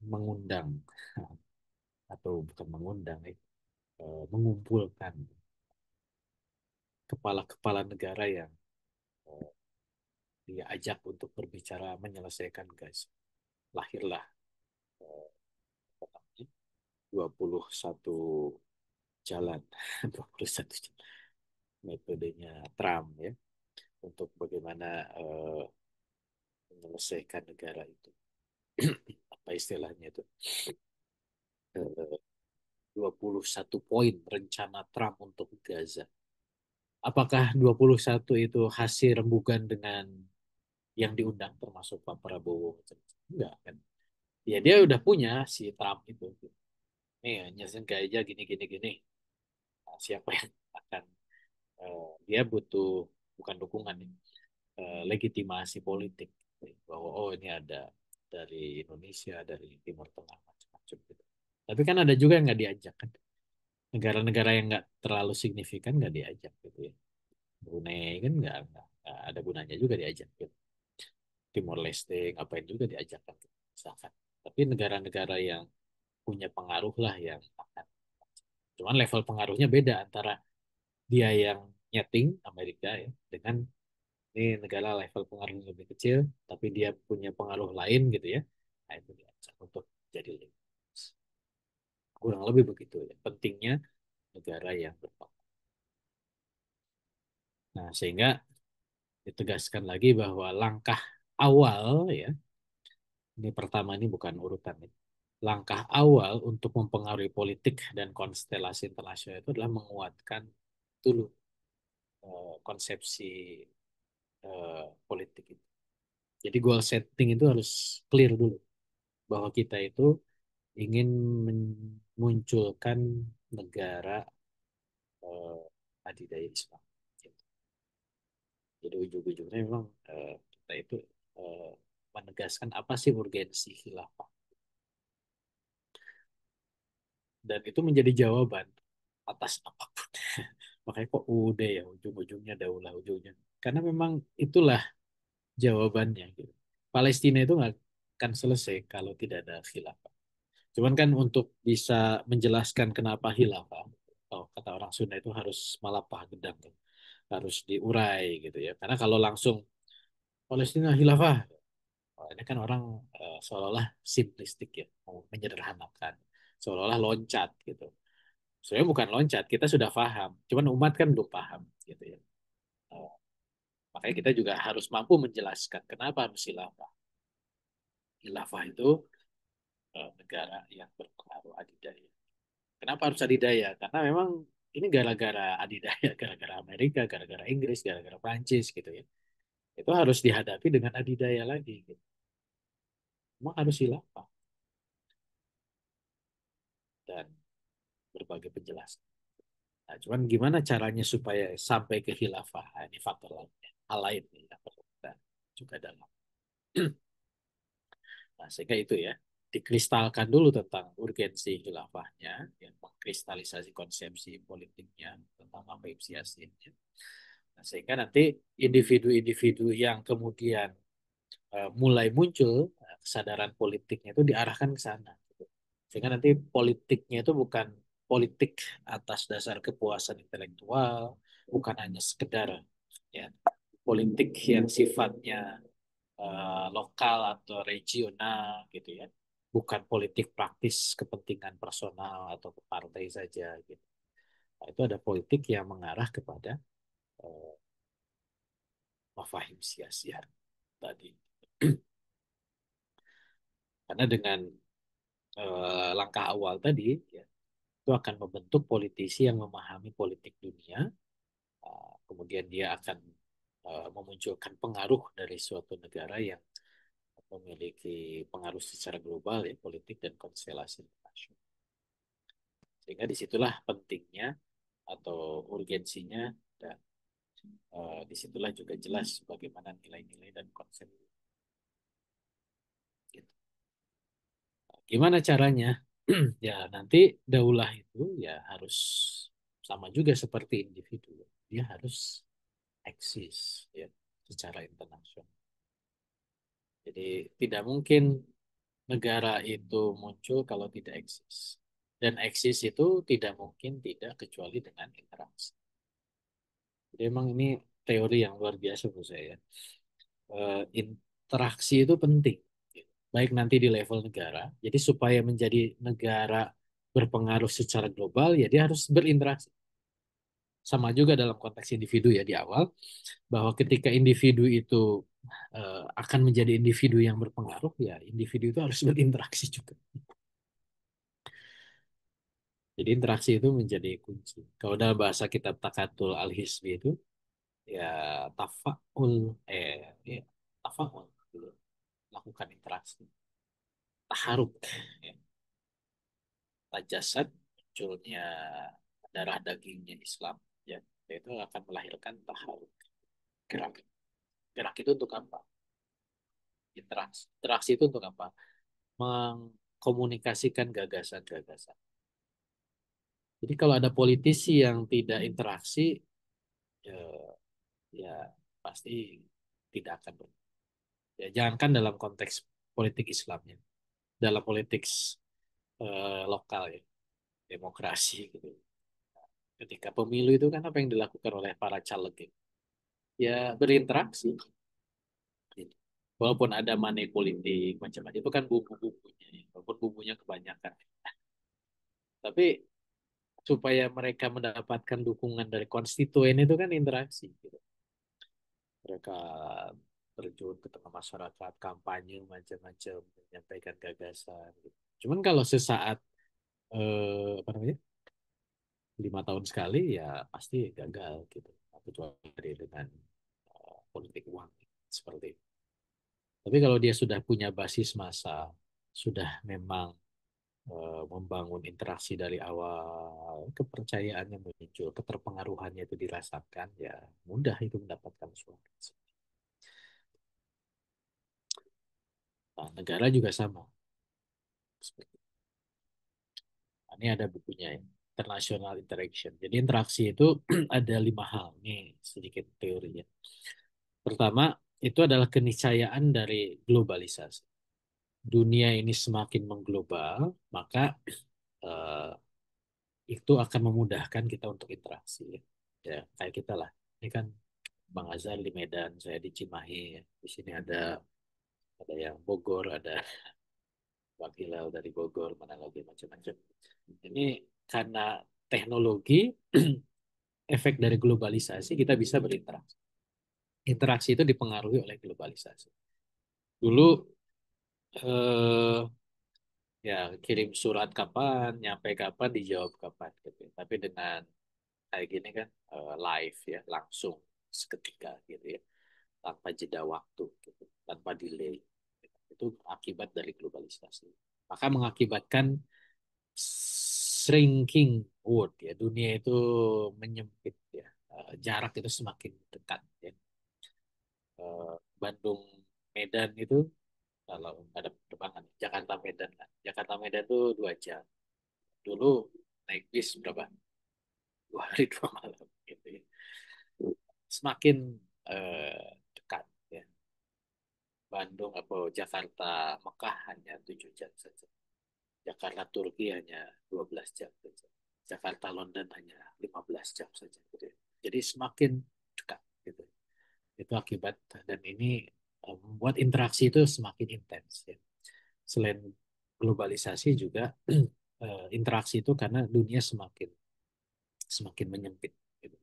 mengundang atau bukan mengundang, mengumpulkan kepala-kepala negara yang eh, dia ajak untuk berbicara menyelesaikan gas. Lahirlah eh, 21 jalan, 21 jalan metodenya Trump ya untuk bagaimana menyelesaikan negara itu. Apa istilahnya itu? 21 poin rencana Trump untuk Gaza. Apakah 21 itu hasil rembukan dengan yang diundang termasuk Pak Prabowo? Enggak kan. Ya dia udah punya si Trump itu. Nih nyusun aja gini gini gini. Nah, siapa yang akan dia butuh bukan dukungan nih, legitimasi politik bahwa oh ini ada dari Indonesia, dari Timur Tengah macam-macam gitu. Tapi kan ada juga yang nggak diajak kan. Negara-negara yang nggak terlalu signifikan nggak diajak gitu ya. Brunei kan nggak ada gunanya juga diajak gitu. Timor Leste ngapain juga diajak kan misalkan. Tapi negara-negara yang punya pengaruh lah yang akan. Cuman level pengaruhnya beda antara dia yang nyeting Amerika ya dengan ini negara level pengaruhnya lebih kecil tapi dia punya pengaruh lain gitu ya. Nah itu diajak untuk jadi lebih kurang lebih begitu ya. Pentingnya negara yang berpengaruh. Nah sehingga ditegaskan lagi bahwa langkah awal ya ini pertama ini bukan urutan ya. Langkah awal untuk mempengaruhi politik dan konstelasi internasional itu adalah menguatkan dulu konsepsi politik itu. Jadi goal setting itu harus clear dulu bahwa kita itu ingin memunculkan negara adidaya Islam. Gitu. Jadi ujung-ujungnya memang kita itu eh, menegaskan apa sih urgensi khilafah, dan itu menjadi jawaban atas apapun. Makanya kok udah ya ujung-ujungnya daulah ujungnya. Karena memang itulah jawabannya gitu. Palestina itu nggak akan selesai kalau tidak ada khilafah. Cuman kan untuk bisa menjelaskan kenapa khilafah, oh, kata orang Sunda itu harus malapah gedang, kan. Harus diurai gitu ya. Karena kalau langsung Palestina khilafah, oh, ini kan orang seolah-olah simplistik ya, mau menyederhanakan, seolah-olah loncat gitu. Sebenarnya bukan loncat, kita sudah paham. Cuman umat kan belum paham gitu ya. Eh, Makanya kita juga harus mampu menjelaskan kenapa harus khilafah. Khilafah itu negara yang berpengaruh adidaya. Kenapa harus adidaya? Karena memang ini gara-gara adidaya, gara-gara Amerika, gara-gara Inggris, gara-gara Prancis gitu ya. Itu harus dihadapi dengan adidaya lagi gitu. Memang harus khilafah dan berbagai penjelasan. Nah, cuman gimana caranya supaya sampai ke khilafah? Nah, ini faktor lainnya. Hal lain nih yang perlu kita juga dalam. Nah, sehingga itu ya, dikristalkan dulu tentang urgensi khilafahnya, yang mengkristalisasi konsepsi politiknya, tentang apa impliasinya. Nah, sehingga nanti individu-individu yang kemudian mulai muncul, kesadaran politiknya itu diarahkan ke sana. Gitu. Sehingga nanti politiknya itu bukan politik atas dasar kepuasan intelektual, bukan hanya sekedar ya politik yang sifatnya lokal atau regional gitu ya. Bukan politik praktis kepentingan personal atau ke partai saja gitu. Nah, itu ada politik yang mengarah kepada uh, mafahim sia-sia tadi. Karena dengan langkah awal tadi ya, itu akan membentuk politisi yang memahami politik dunia, kemudian dia akan memunculkan pengaruh dari suatu negara yang memiliki pengaruh secara global ya politik dan konstelasi internasional. Sehingga disitulah pentingnya atau urgensinya, dan disitulah juga jelas bagaimana nilai-nilai dan konsep gitu. Gimana caranya? Ya nanti daulah itu ya harus sama juga seperti individu. Dia harus eksis ya secara internasional. Jadi tidak mungkin negara itu muncul kalau tidak eksis. Dan eksis itu tidak mungkin tidak kecuali dengan interaksi. Jadi emang ini teori yang luar biasa menurut saya. Interaksi itu penting. Baik nanti di level negara. Jadi supaya menjadi negara berpengaruh secara global, ya dia harus berinteraksi. Sama juga dalam konteks individu ya di awal, bahwa ketika individu itu akan menjadi individu yang berpengaruh, ya individu itu harus berinteraksi juga. Jadi interaksi itu menjadi kunci. Kalau dalam bahasa kitab Takatul Al-Hizbi itu, ya tafaul, ya, tafaul, gitu. Lakukan interaksi. Taharuk, ya. Tajasad, munculnya darah dagingnya Islam, ya, itu akan melahirkan taharuk. Gerak. Gerak itu untuk apa? Interaksi. Interaksi itu untuk apa? Mengkomunikasikan gagasan-gagasan. Jadi kalau ada politisi yang tidak interaksi, ya, ya pasti tidak akan ya, jangankan dalam konteks politik Islamnya, dalam politik lokal ya, demokrasi gitu. Ketika pemilu itu kan apa yang dilakukan oleh para caleg ya? Ya berinteraksi. Gitu. Walaupun ada money politik macam-macam itu kan bumbu-bumbunya, ya. Walaupun bumbunya kebanyakan. Tapi supaya mereka mendapatkan dukungan dari konstituen itu kan interaksi. Gitu. Mereka terjun ke tengah masyarakat, kampanye macam-macam, menyampaikan gagasan. Gitu. Cuman kalau sesaat apa namanya 5 tahun sekali ya pasti gagal gitu. Kecuali dengan politik uang seperti itu. Tapi kalau dia sudah punya basis massa, sudah memang membangun interaksi dari awal, kepercayaannya muncul, keterpengaruhannya itu dirasakan, ya mudah itu mendapatkan suara. Nah, negara juga sama. Nah, ini ada bukunya ya, International Interaction. Jadi interaksi itu ada 5 hal. Ini sedikit teorinya. Pertama, itu adalah keniscayaan dari globalisasi. Dunia ini semakin mengglobal, maka eh, itu akan memudahkan kita untuk interaksi. Ya, kayak kita lah. Ini kan Bang Azhar di Medan, saya di Cimahi. Di sini ada yang Bogor, ada Bang Hilal dari Bogor, mana lagi macam-macam. Ini karena teknologi, efek dari globalisasi, kita bisa berinteraksi. Interaksi itu dipengaruhi oleh globalisasi. Dulu eh, ya kirim surat kapan, nyampe kapan, dijawab kapan gitu. Tapi dengan kayak gini kan live ya, langsung seketika gitu ya, tanpa jeda waktu gitu, tanpa delay. Itu akibat dari globalisasi. Maka mengakibatkan shrinking world ya, dunia itu menyempit ya. Jarak itu semakin dekat ya. Bandung Medan itu kalau ada penerbangan Jakarta Medan lah. Jakarta Medan itu 2 jam. Dulu naik bis berapa? 2 hari 2 malam gitu ya. Semakin dekat ya. Bandung atau Jakarta Mekah hanya 7 jam saja. Jakarta Turki hanya 12 jam saja. Jakarta London hanya 15 jam saja gitu ya. Jadi semakin dekat gitu. Itu akibat, dan ini membuat interaksi itu semakin intens ya. Selain globalisasi juga interaksi itu karena dunia semakin semakin menyempit gitu.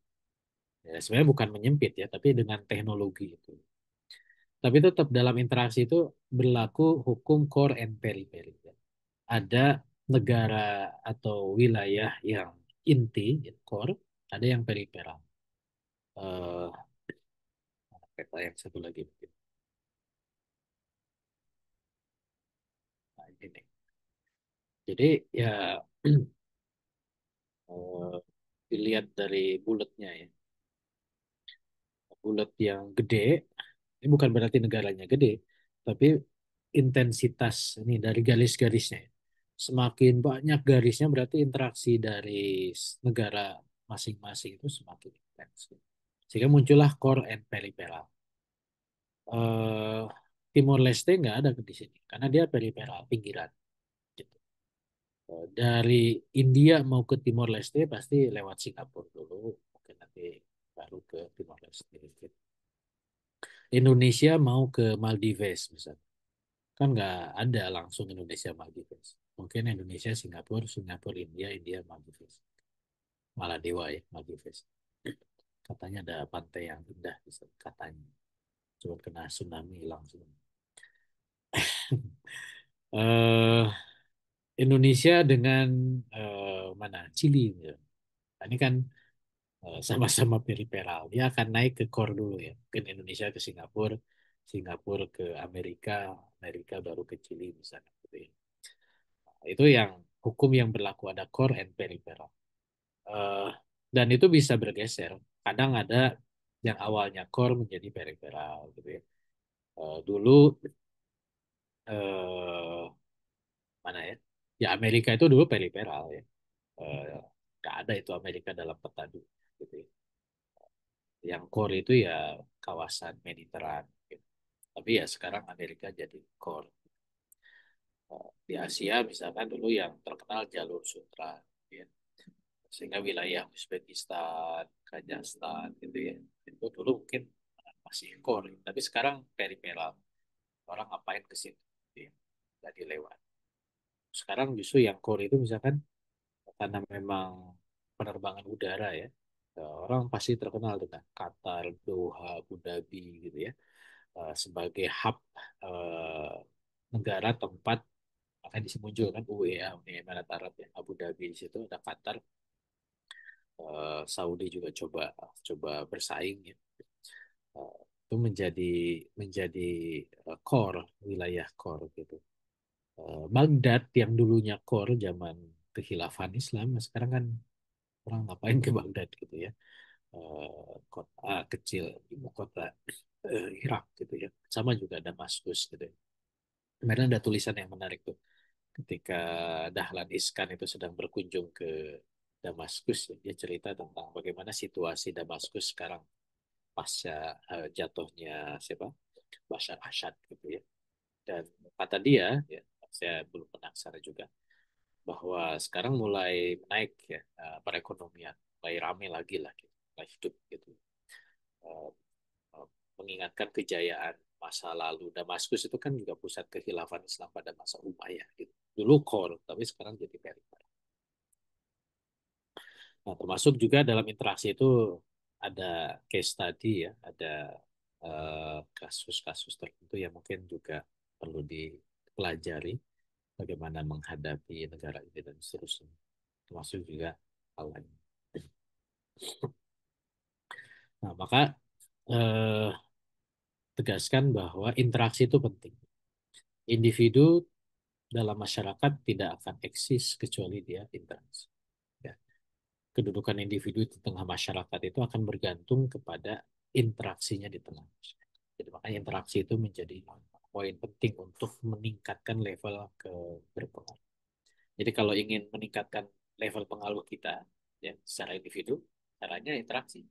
Ya, sebenarnya bukan menyempit ya, tapi dengan teknologi itu. Tapi tetap dalam interaksi itu berlaku hukum core and periphery. Ya. Ada negara atau wilayah yang inti, ya, core, ada yang periferal. Eh, Peta yang satu lagi mungkin. Nah, ini. Jadi ya dilihat dari bulatnya ya. Bulat yang gede, ini bukan berarti negaranya gede, tapi intensitas ini dari garis-garisnya. Semakin banyak garisnya berarti interaksi dari negara masing-masing itu semakin intens. Sehingga muncullah core and peripheral. Eh, Timor Leste nggak ada di sini karena dia peripheral, pinggiran. Gitu. Dari India mau ke Timor Leste pasti lewat Singapura dulu, mungkin nanti baru ke Timor Leste. Gitu. Indonesia mau ke Maldives misalnya, kan nggak ada langsung Indonesia Maldives. Mungkin Indonesia Singapura, Singapura India, India Maldives. Maladewa ya Maldives. Katanya ada pantai yang indah di sana, katanya. Cuma kena tsunami langsung. eh Indonesia dengan mana? Chili. Ya. Nah, ini kan sama-sama periferal. Dia akan naik ke core dulu ya. Mungkin Indonesia ke Singapura, Singapura ke Amerika, Amerika baru ke Chili misalnya. Gitu ya. Itu yang hukum yang berlaku, ada core and peripheral. Eh, dan itu bisa bergeser. Kadang ada yang awalnya core menjadi peripheral gitu ya. Dulu eh, mana ya? Ya Amerika itu dulu peripheral ya. Eh, nggak ada itu Amerika dalam peta dunia gitu ya. Yang core itu ya kawasan Mediteran. Gitu. Tapi ya sekarang Amerika jadi core. Di Asia misalkan dulu yang terkenal jalur sutra. Ya. Sehingga wilayah Uzbekistan, Kazakhstan gitu ya. Itu dulu mungkin masih core. Tapi sekarang periferal. Orang ngapain ke situ? Gitu ya. Jadi lewat. Sekarang justru yang core itu misalkan karena memang penerbangan udara ya. Orang pasti terkenal dengan Qatar, Doha, Abu Dhabi gitu ya. Sebagai hub eh, negara tempat, makanya di sini muncul kan UEA, Uni Emirat Arab ya, Abu Dhabi, di situ ada Qatar, Saudi juga coba coba bersaing ya. itu menjadi core, wilayah core gitu. Baghdad yang dulunya core zaman kekhilafan Islam, sekarang kan orang ngapain ke Baghdad gitu ya. Kota kecil, ibu kota Irak gitu ya. Sama juga Damaskus gitu ya. Kemarin ada tulisan yang menarik tuh. Ketika Dahlan Iskan itu sedang berkunjung ke Damaskus, ya, dia cerita tentang bagaimana situasi Damaskus sekarang pasca jatuhnya siapa? Bashar Assad gitu ya. Dan kata dia, ya, saya belum pernah ke sana juga, bahwa sekarang mulai naik ya perekonomian, mulai rame lagi lah, gitu, mulai hidup gitu. Eh, eh, Mengingatkan kejayaan masa lalu Damaskus itu kan juga pusat kekhilafan Islam pada masa Umayyah gitu. Dulu core, tapi sekarang jadi perifer. Nah, termasuk juga dalam interaksi itu ada case study ya, ada kasus-kasus tertentu yang mungkin juga perlu dipelajari bagaimana menghadapi negara ini dan seterusnya. Termasuk juga hal lain. Nah, maka eh, tegaskan bahwa interaksi itu penting. Individu dalam masyarakat tidak akan eksis kecuali dia interaksi. Ya. Kedudukan individu di tengah masyarakat itu akan bergantung kepada interaksinya di tengah masyarakat. Jadi makanya interaksi itu menjadi poin penting untuk meningkatkan level ke berpengaruh. Jadi kalau ingin meningkatkan level pengaruh kita ya secara individu, caranya interaksi.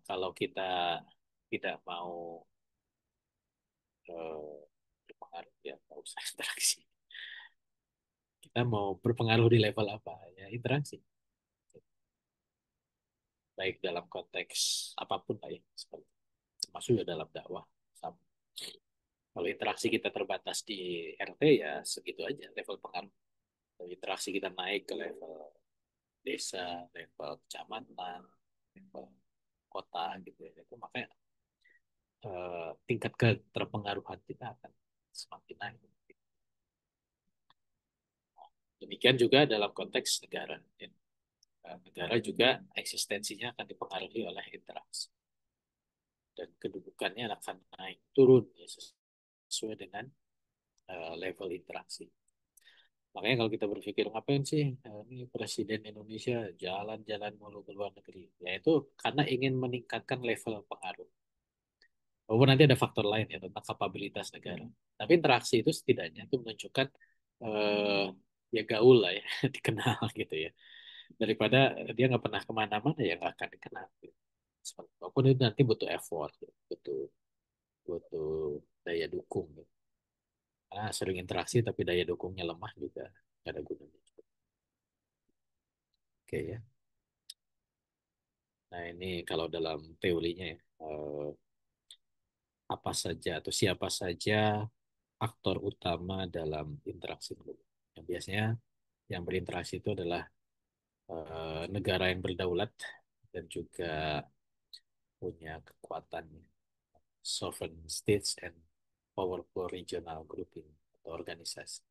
Kalau kita tidak mau berpengaruh ya nggak usah interaksi. Kita mau berpengaruh di level apa ya interaksi, baik dalam konteks apapun lah ya, termasuk ya dalam dakwah. Sama. Kalau interaksi kita terbatas di RT ya segitu aja level pengaruh. Kalau interaksi kita naik ke level desa, level kecamatan, level kota gitu ya, itu makanya tingkat keterpengaruhan kita akan semakin naik. Demikian juga dalam konteks negara. Ya. Negara juga eksistensinya akan dipengaruhi oleh interaksi dan kedudukannya akan naik turun ya, sesuai dengan level interaksi. Makanya kalau kita berpikir ngapain sih ini presiden Indonesia jalan-jalan mulu ke luar negeri, ya itu karena ingin meningkatkan level pengaruh. Walaupun nanti ada faktor lain ya tentang kapabilitas negara. Tapi interaksi itu setidaknya itu menunjukkan eh, ya gaul lah ya, dikenal gitu ya. Daripada dia nggak pernah kemana-mana ya nggak akan dikenal. Gitu. Walaupun itu nanti butuh effort, gitu. butuh butuh daya dukung. Gitu. Karena sering interaksi tapi daya dukungnya lemah juga nggak ada gunanya. Oke ya. Nah ini kalau dalam teorinya ya, apa saja atau siapa saja aktor utama dalam interaksi global. Yang biasanya yang berinteraksi itu adalah negara yang berdaulat dan juga punya kekuatan sovereign states and powerful regional grouping atau organisasi.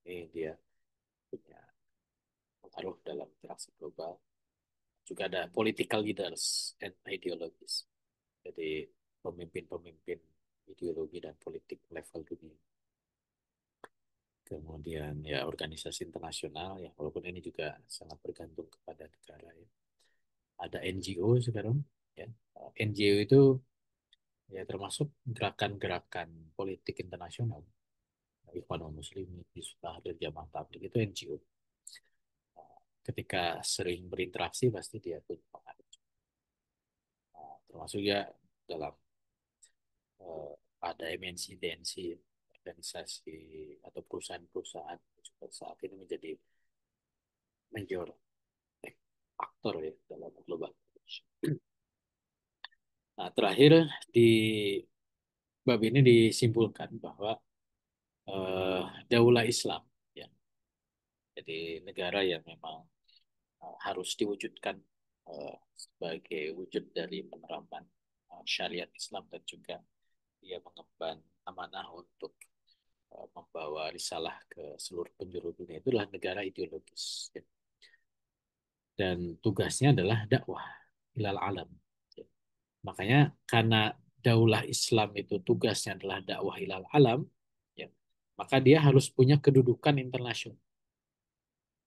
Ini dia punya pengaruh dalam interaksi global. Juga ada political leaders and ideologies. Jadi pemimpin-pemimpin ideologi dan politik level dunia. Kemudian ya organisasi internasional ya walaupun ini juga sangat bergantung kepada negara ya. Ada NGO sekarang ya. NGO itu ya termasuk gerakan-gerakan politik internasional. Ikhwanul Muslimin, Hizbut dan Jamaah Tabligh itu NGO. Ketika sering berinteraksi pasti dia punya pengaruh. Termasuk ya dalam ada MNC-DNC organisasi atau perusahaan-perusahaan juga saat ini menjadi major aktor ya dalam global. Nah, terakhir di bab ini disimpulkan bahwa eh, daulah Islam ya, jadi negara yang memang harus diwujudkan sebagai wujud dari penerapan syariat Islam dan juga dia mengemban amanah untuk membawa risalah ke seluruh penjuru dunia itulah negara ideologis ya. Dan tugasnya adalah dakwah ilal alam ya. Makanya karena daulah Islam itu tugasnya adalah dakwah ilal alam, ya, maka dia harus punya kedudukan internasional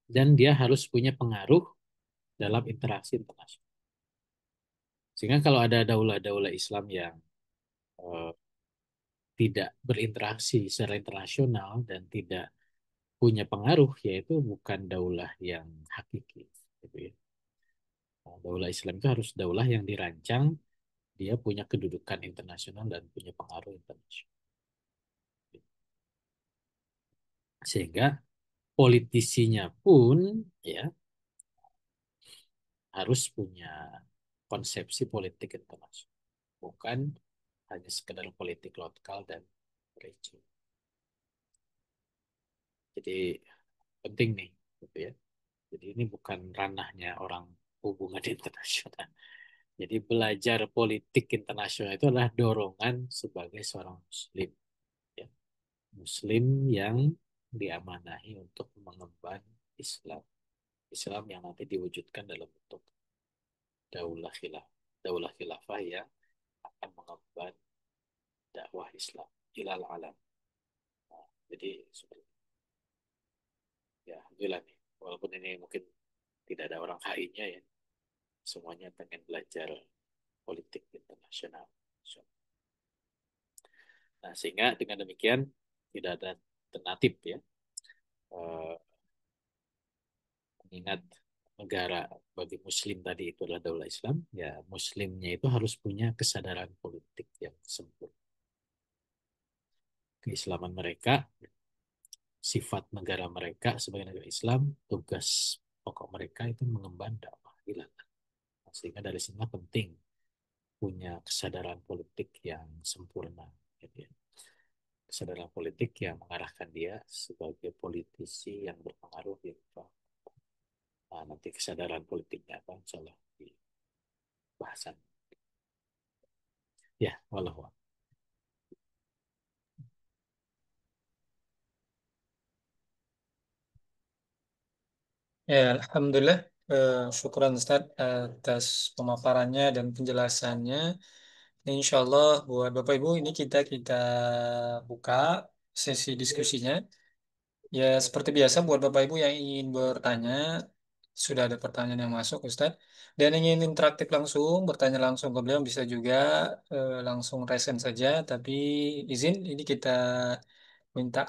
dan dia harus punya pengaruh dalam interaksi internasional. Sehingga kalau ada daulah-daulah Islam yang eh, tidak berinteraksi secara internasional dan tidak punya pengaruh, yaitu bukan daulah yang hakiki. Gitu ya. Nah, daulah Islam itu harus daulah yang dirancang, dia punya kedudukan internasional dan punya pengaruh internasional. Sehingga politisinya pun ya harus punya konsepsi politik internasional, bukan hanya sekedar politik lokal dan regional. Jadi penting nih, gitu ya. Jadi ini bukan ranahnya orang hubungan internasional. Jadi belajar politik internasional itu adalah dorongan sebagai seorang Muslim, ya. Muslim yang diamanahi untuk mengemban Islam, Islam yang nanti diwujudkan dalam bentuk daulah khilaf, daulah khilafah yang akan mengemban dakwah Islam ilal alam. Nah, jadi seperti ya, alhamdulillah nih. Walaupun ini mungkin tidak ada orang HI-nya ya, semuanya pengen belajar politik internasional. So, nah, sehingga dengan demikian tidak ada alternatif ya. Eh, Mengingat negara bagi Muslim tadi itu adalah daulah Islam, ya Muslimnya itu harus punya kesadaran politik yang sempurna. Keislaman mereka, sifat negara mereka sebagai negara Islam, tugas pokok mereka itu mengemban dakwah ilah. Sehingga dari sini penting punya kesadaran politik yang sempurna. Gitu ya. Kesadaran politik yang mengarahkan dia sebagai politisi yang berpengaruh di nah, nanti kesadaran politiknya apa insya Allah di bahasan. Ya, walau. Ya, Alhamdulillah. Syukuran Ustaz atas pemaparannya dan penjelasannya. Insya Allah buat Bapak Ibu ini kita buka sesi diskusinya. Ya, seperti biasa buat Bapak Ibu yang ingin bertanya, sudah ada pertanyaan yang masuk Ustaz. Dan ingin interaktif langsung, bertanya langsung ke beliau bisa juga langsung resen saja. Tapi izin ini kita minta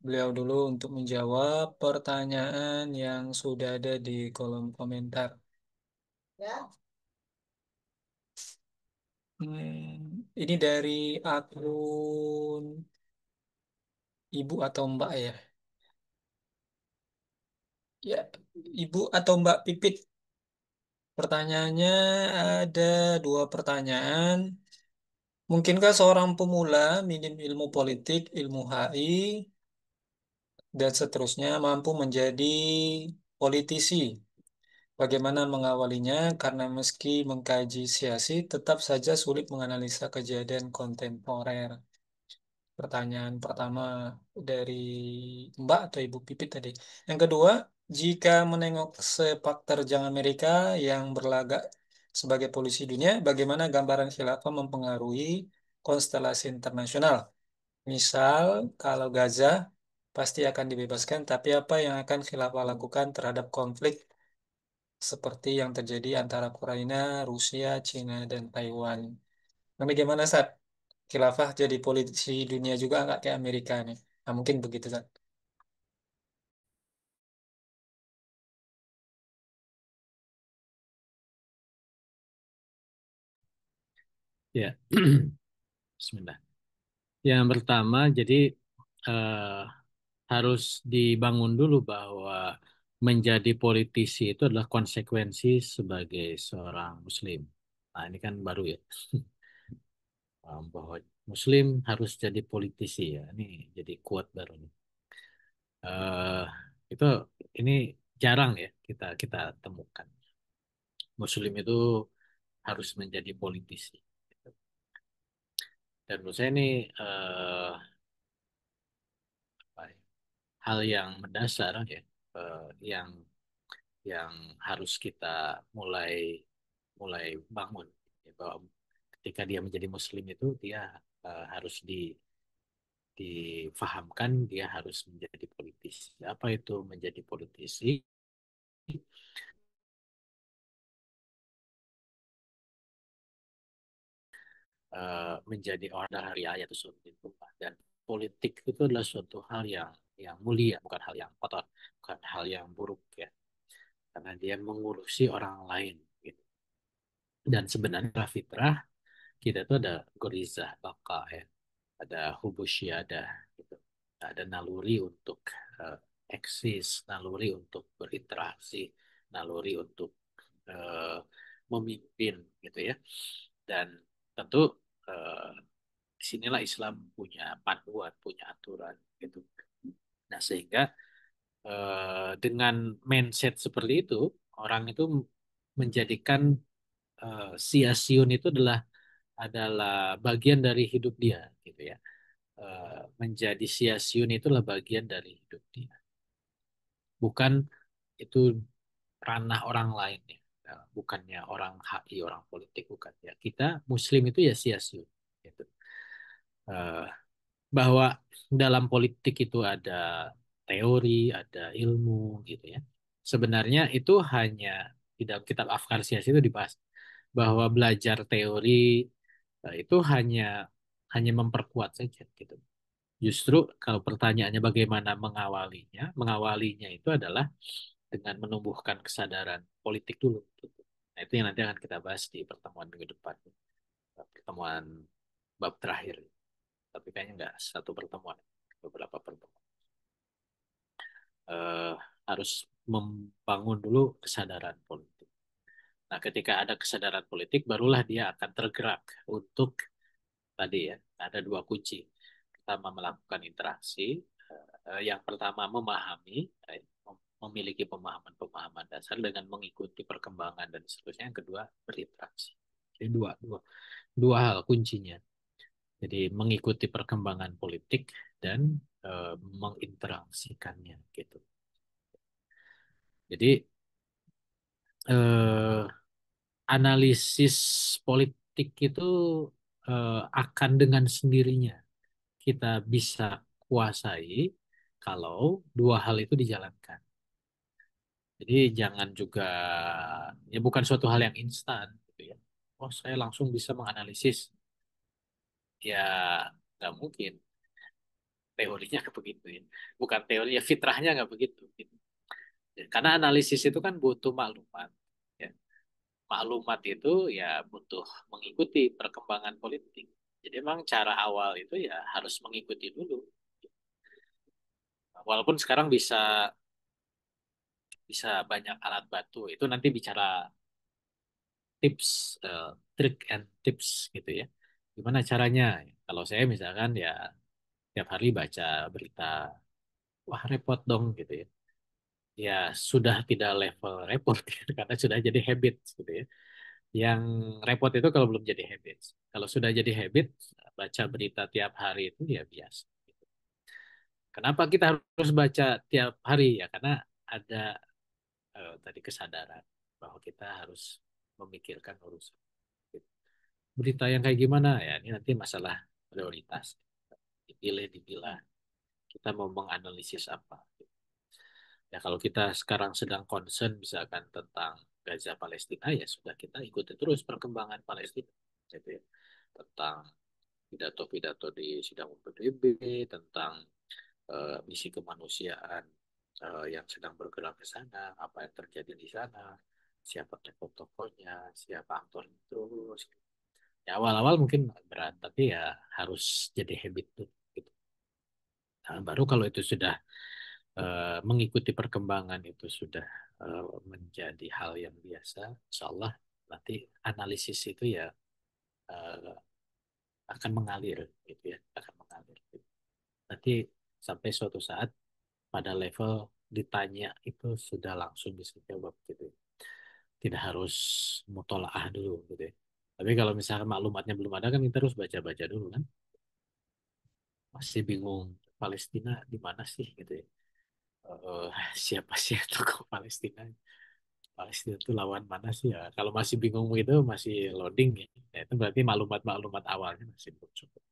beliau dulu untuk menjawab pertanyaan yang sudah ada di kolom komentar. Ini dari akun Ibu atau Mbak ya? Ya, Ibu atau Mbak Pipit. Pertanyaannya ada dua pertanyaan. Mungkinkah seorang pemula minim ilmu politik, ilmu HI, dan seterusnya mampu menjadi politisi? Bagaimana mengawalinya? Karena meski mengkaji siasi, tetap saja sulit menganalisa kejadian kontemporer. Pertanyaan pertama dari Mbak atau Ibu Pipit tadi. Yang kedua, jika menengok sepak terjang Amerika yang berlagak sebagai polisi dunia, bagaimana gambaran khilafah mempengaruhi konstelasi internasional? Misal, kalau Gaza pasti akan dibebaskan, tapi apa yang akan khilafah lakukan terhadap konflik seperti yang terjadi antara Ukraina, Rusia, Cina, dan Taiwan? Nah, bagaimana saat khilafah jadi politisi dunia juga nggak kayak Amerika nih? Nah, mungkin begitu Sat. Ya, Bismillah. Yang pertama, jadi eh, harus dibangun dulu bahwa menjadi politisi itu adalah konsekuensi sebagai seorang Muslim. Nah, ini kan baru ya, bahwa Muslim harus jadi politisi ya. Ini jadi quote baru nih. Eh, itu ini jarang ya kita kita temukan. Muslim itu harus menjadi politisi. Dan menurut saya ini apa ya, hal yang mendasar ya, yang harus kita mulai mulai bangun ya, bahwa ketika dia menjadi Muslim itu dia harus difahamkan dia harus menjadi politisi. Apa itu menjadi politisi? Menjadi orang dari ayat tersebut dan politik itu adalah suatu hal yang mulia, bukan hal yang kotor, bukan hal yang buruk ya, karena dia mengurusi orang lain gitu. Dan sebenarnya fitrah kita itu ada gorizah baka ya, ada hubus syiadah gitu. Ada naluri untuk eh, eksis, naluri untuk berinteraksi, naluri untuk eh, memimpin gitu ya. Dan tentu eh, disinilah Islam punya panduan, punya aturan gitu. Nah, sehingga dengan mindset seperti itu, orang itu menjadikan sia-siun itu adalah bagian dari hidup dia gitu ya. Menjadi sia-siun itulah bagian dari hidup dia. Bukan itu ranah orang lain ya. Bukannya orang HI, orang politik bukan ya. Kita Muslim itu ya sia-siun gitu. Eh, bahwa dalam politik itu ada teori, ada ilmu gitu ya. Sebenarnya itu hanya di dalam kitab Afkar Siyasi itu dibahas bahwa belajar teori itu hanya memperkuat saja gitu. Justru kalau pertanyaannya bagaimana mengawalinya, mengawalinya itu adalah dengan menumbuhkan kesadaran politik dulu. Gitu. Nah, itu yang nanti akan kita bahas di pertemuan minggu depan, pertemuan bab terakhir. Tapi kayaknya nggak satu pertemuan, beberapa pertemuan. Eh, harus membangun dulu kesadaran politik. Nah, ketika ada kesadaran politik, barulah dia akan tergerak untuk tadi ya, ada dua kunci. Pertama melakukan interaksi, yang pertama memahami, memiliki pemahaman-pemahaman dasar dengan mengikuti perkembangan dan seterusnya. Yang kedua berinteraksi. Jadi dua hal kuncinya. Jadi mengikuti perkembangan politik dan menginteraksikannya gitu. Jadi eh, analisis politik itu akan dengan sendirinya kita bisa kuasai kalau dua hal itu dijalankan. Jadi jangan juga ya bukan suatu hal yang instan gitu ya. Oh, saya langsung bisa menganalisis. Ya nggak mungkin. Teorinya nggak begitu ya. Bukan teori ya fitrahnya nggak begitu. Gitu. Karena analisis itu kan butuh maklumat. Ya. Maklumat itu ya butuh mengikuti perkembangan politik. Jadi memang cara awal itu ya harus mengikuti dulu. Walaupun sekarang bisa bisa banyak alat bantu. Itu nanti bicara tips, trik and tips gitu ya. Gimana caranya? Kalau saya misalkan ya tiap hari baca berita, wah repot dong gitu ya. Ya sudah tidak level repot karena sudah jadi habit gitu ya. Yang repot itu kalau belum jadi habit. Kalau sudah jadi habit, baca berita tiap hari itu ya biasa. Kenapa kita harus baca tiap hari ya? Karena ada tadi kesadaran bahwa kita harus memikirkan urusan. Berita yang kayak gimana ya? Ini nanti masalah prioritas. Dipilih, dipilah. Kita mau menganalisis apa. Ya kalau kita sekarang sedang concern misalkan tentang Gaza Palestina ya sudah kita ikuti terus perkembangan Palestina. Gitu ya. Tentang pidato-pidato di sidang PBB, tentang misi kemanusiaan yang sedang bergerak ke sana, apa yang terjadi di sana, siapa tokoh-tokohnya, siapa aktornya terus. Ya awal-awal mungkin berat, tapi ya harus jadi habit tuh. Gitu. Nah, baru kalau itu sudah mengikuti perkembangan itu sudah menjadi hal yang biasa, insya Allah nanti analisis itu ya eh, akan mengalir, gitu ya, akan mengalir. Gitu. Nanti sampai suatu saat pada level ditanya itu sudah langsung bisa jawab gitu. Ya. Tidak harus mutolaah dulu gitu ya. Tapi kalau misalnya maklumatnya belum ada kan kita harus baca-baca dulu kan. Masih bingung Palestina di mana sih gitu ya. Eh, siapa sih tokoh Palestina? Pasti itu lawan mana sih ya? Kalau masih bingung itu masih loading ya. Ya, itu berarti maklumat-maklumat awalnya masih belum cukup.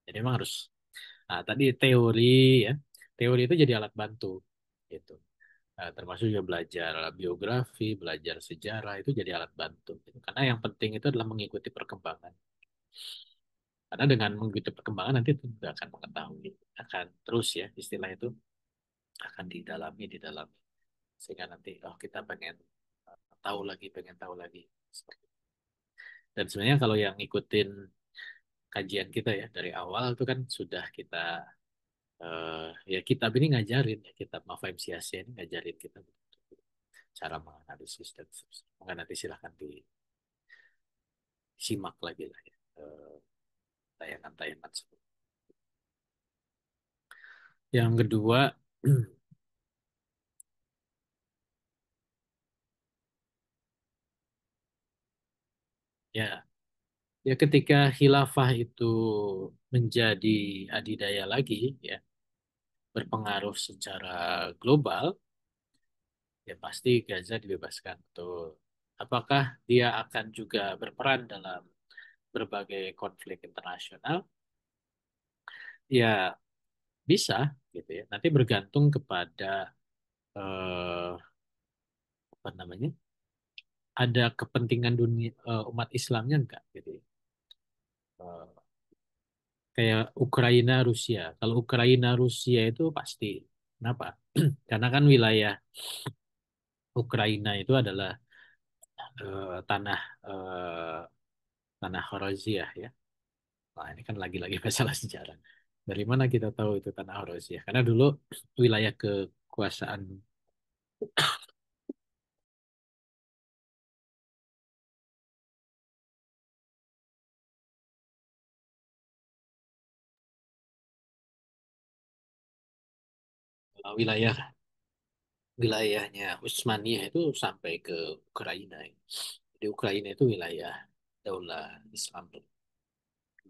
Jadi memang harus. Nah, tadi teori ya. Teori itu jadi alat bantu gitu. Nah, termasuk juga belajar biografi, belajar sejarah itu jadi alat bantu. Gitu. Karena yang penting itu adalah mengikuti perkembangan. Karena dengan mengikuti perkembangan nanti itu juga akan mengetahui, akan terus ya istilah itu akan didalami. Sehingga nanti oh kita pengen tahu lagi, pengen tahu lagi. Seperti itu. Dan sebenarnya kalau yang ngikutin kajian kita ya dari awal itu kan sudah kita ya kitab ini ngajarin ya kitab Mafahim Siyasih ini ngajarin kita cara menganalisis dan seterusnya. Maka nanti silahkan disimak lagi lah ya tayangan-tayangan sebelum. Yang kedua ya ya ketika khilafah itu menjadi adidaya lagi ya berpengaruh secara global ya pasti Gaza dibebaskan betul. Apakah dia akan juga berperan dalam berbagai konflik internasional? Ya bisa gitu ya. Nanti bergantung kepada eh, apa namanya? Ada kepentingan dunia umat Islamnya enggak gitu ya. Eh, Kayak Ukraina Rusia. Kalau Ukraina Rusia itu pasti. Kenapa? Karena kan wilayah Ukraina itu adalah tanah eh, tanah Khorezia ya. Nah, ini kan lagi-lagi masalah sejarah. Dari mana kita tahu itu tanah Khorezia? Karena dulu wilayah kekuasaan wilayah wilayahnya Utsmaniyah itu sampai ke Ukraina. Di Ukraina itu wilayah Daulah Islam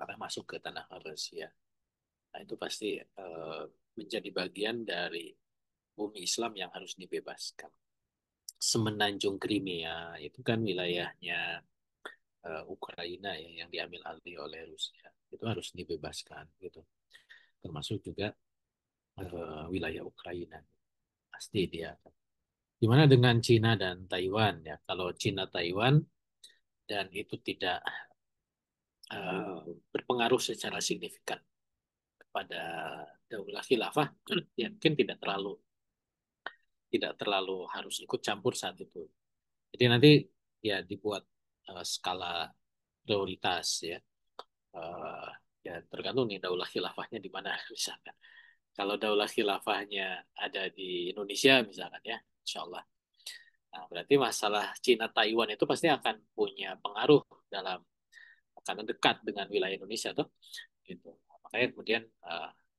maka masuk ke tanah Rusia. Nah, itu pasti menjadi bagian dari bumi Islam yang harus dibebaskan. Semenanjung Crimea itu kan wilayahnya Ukraina ya yang diambil alih oleh Rusia. Itu harus dibebaskan gitu. Termasuk juga wilayah Ukraina. Pasti dia. Gimana dengan Cina dan Taiwan ya? Kalau Cina Taiwan dan itu tidak berpengaruh secara signifikan pada daulah khilafah, ya mungkin tidak terlalu harus ikut campur saat itu. Jadi nanti ya dibuat skala prioritas ya. Eh, Ya tergantung nih daulah khilafahnya di mana misalkan. Kalau daulah khilafahnya ada di Indonesia misalkan ya, insya Allah. Nah, berarti masalah Cina Taiwan itu pasti akan punya pengaruh dalam karena dekat dengan wilayah Indonesia tuh gitu. Makanya kemudian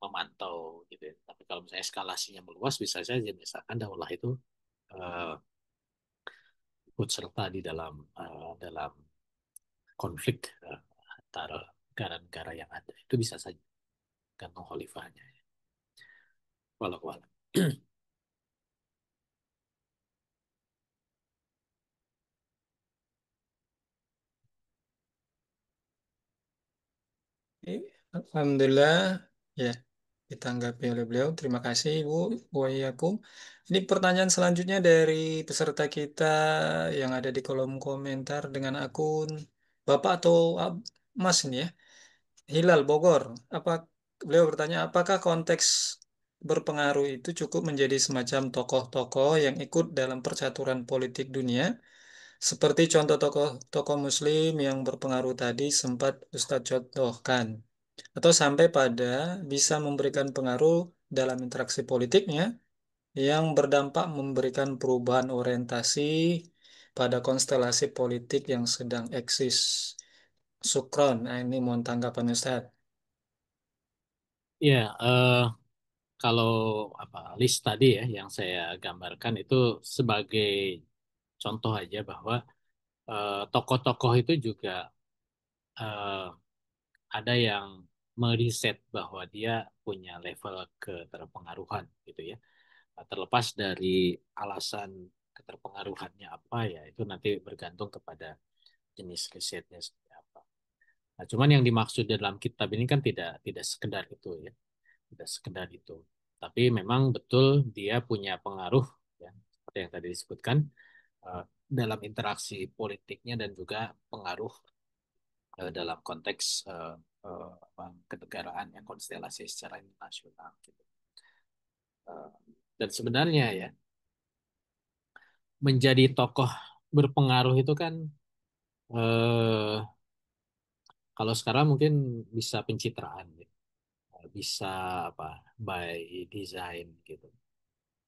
memantau gitu ya. Tapi kalau misalnya eskalasinya meluas bisa saja misalkan daulah itu uh, ikut serta di dalam konflik antara negara-negara yang ada. Itu bisa saja gantung khalifahnya. Walau walau. Alhamdulillah, ya, ditanggapi oleh beliau. Terima kasih, Ibu. Waiyakum. Ini pertanyaan selanjutnya dari peserta kita yang ada di kolom komentar dengan akun Bapak atau Mas ini ya, Hilal Bogor. Apa beliau bertanya, apakah konteks berpengaruh itu cukup menjadi semacam tokoh-tokoh yang ikut dalam percaturan politik dunia? Seperti contoh tokoh-tokoh Muslim yang berpengaruh tadi sempat Ustadz contohkan atau sampai pada bisa memberikan pengaruh dalam interaksi politiknya yang berdampak memberikan perubahan orientasi pada konstelasi politik yang sedang eksis. Sukron, nah ini mohon tanggapan Ustaz. Ya, kalau apa list tadi ya yang saya gambarkan itu sebagai contoh aja bahwa tokoh-tokoh itu juga eh, ada yang meriset bahwa dia punya level keterpengaruhan gitu ya. Terlepas dari alasan keterpengaruhan kepengaruhannya apa ya itu nanti bergantung kepada jenis risetnya seperti apa. Nah, cuman yang dimaksud dalam kitab ini kan tidak sekedar itu ya, tidak sekedar itu. Tapi memang betul dia punya pengaruh ya, seperti yang tadi disebutkan dalam interaksi politiknya dan juga pengaruh dalam konteks apa, kenegaraan yang konstelasi secara internasional gitu. Eh, dan sebenarnya ya menjadi tokoh berpengaruh itu kan eh, kalau sekarang mungkin bisa pencitraan ya. Bisa apa by design gitu.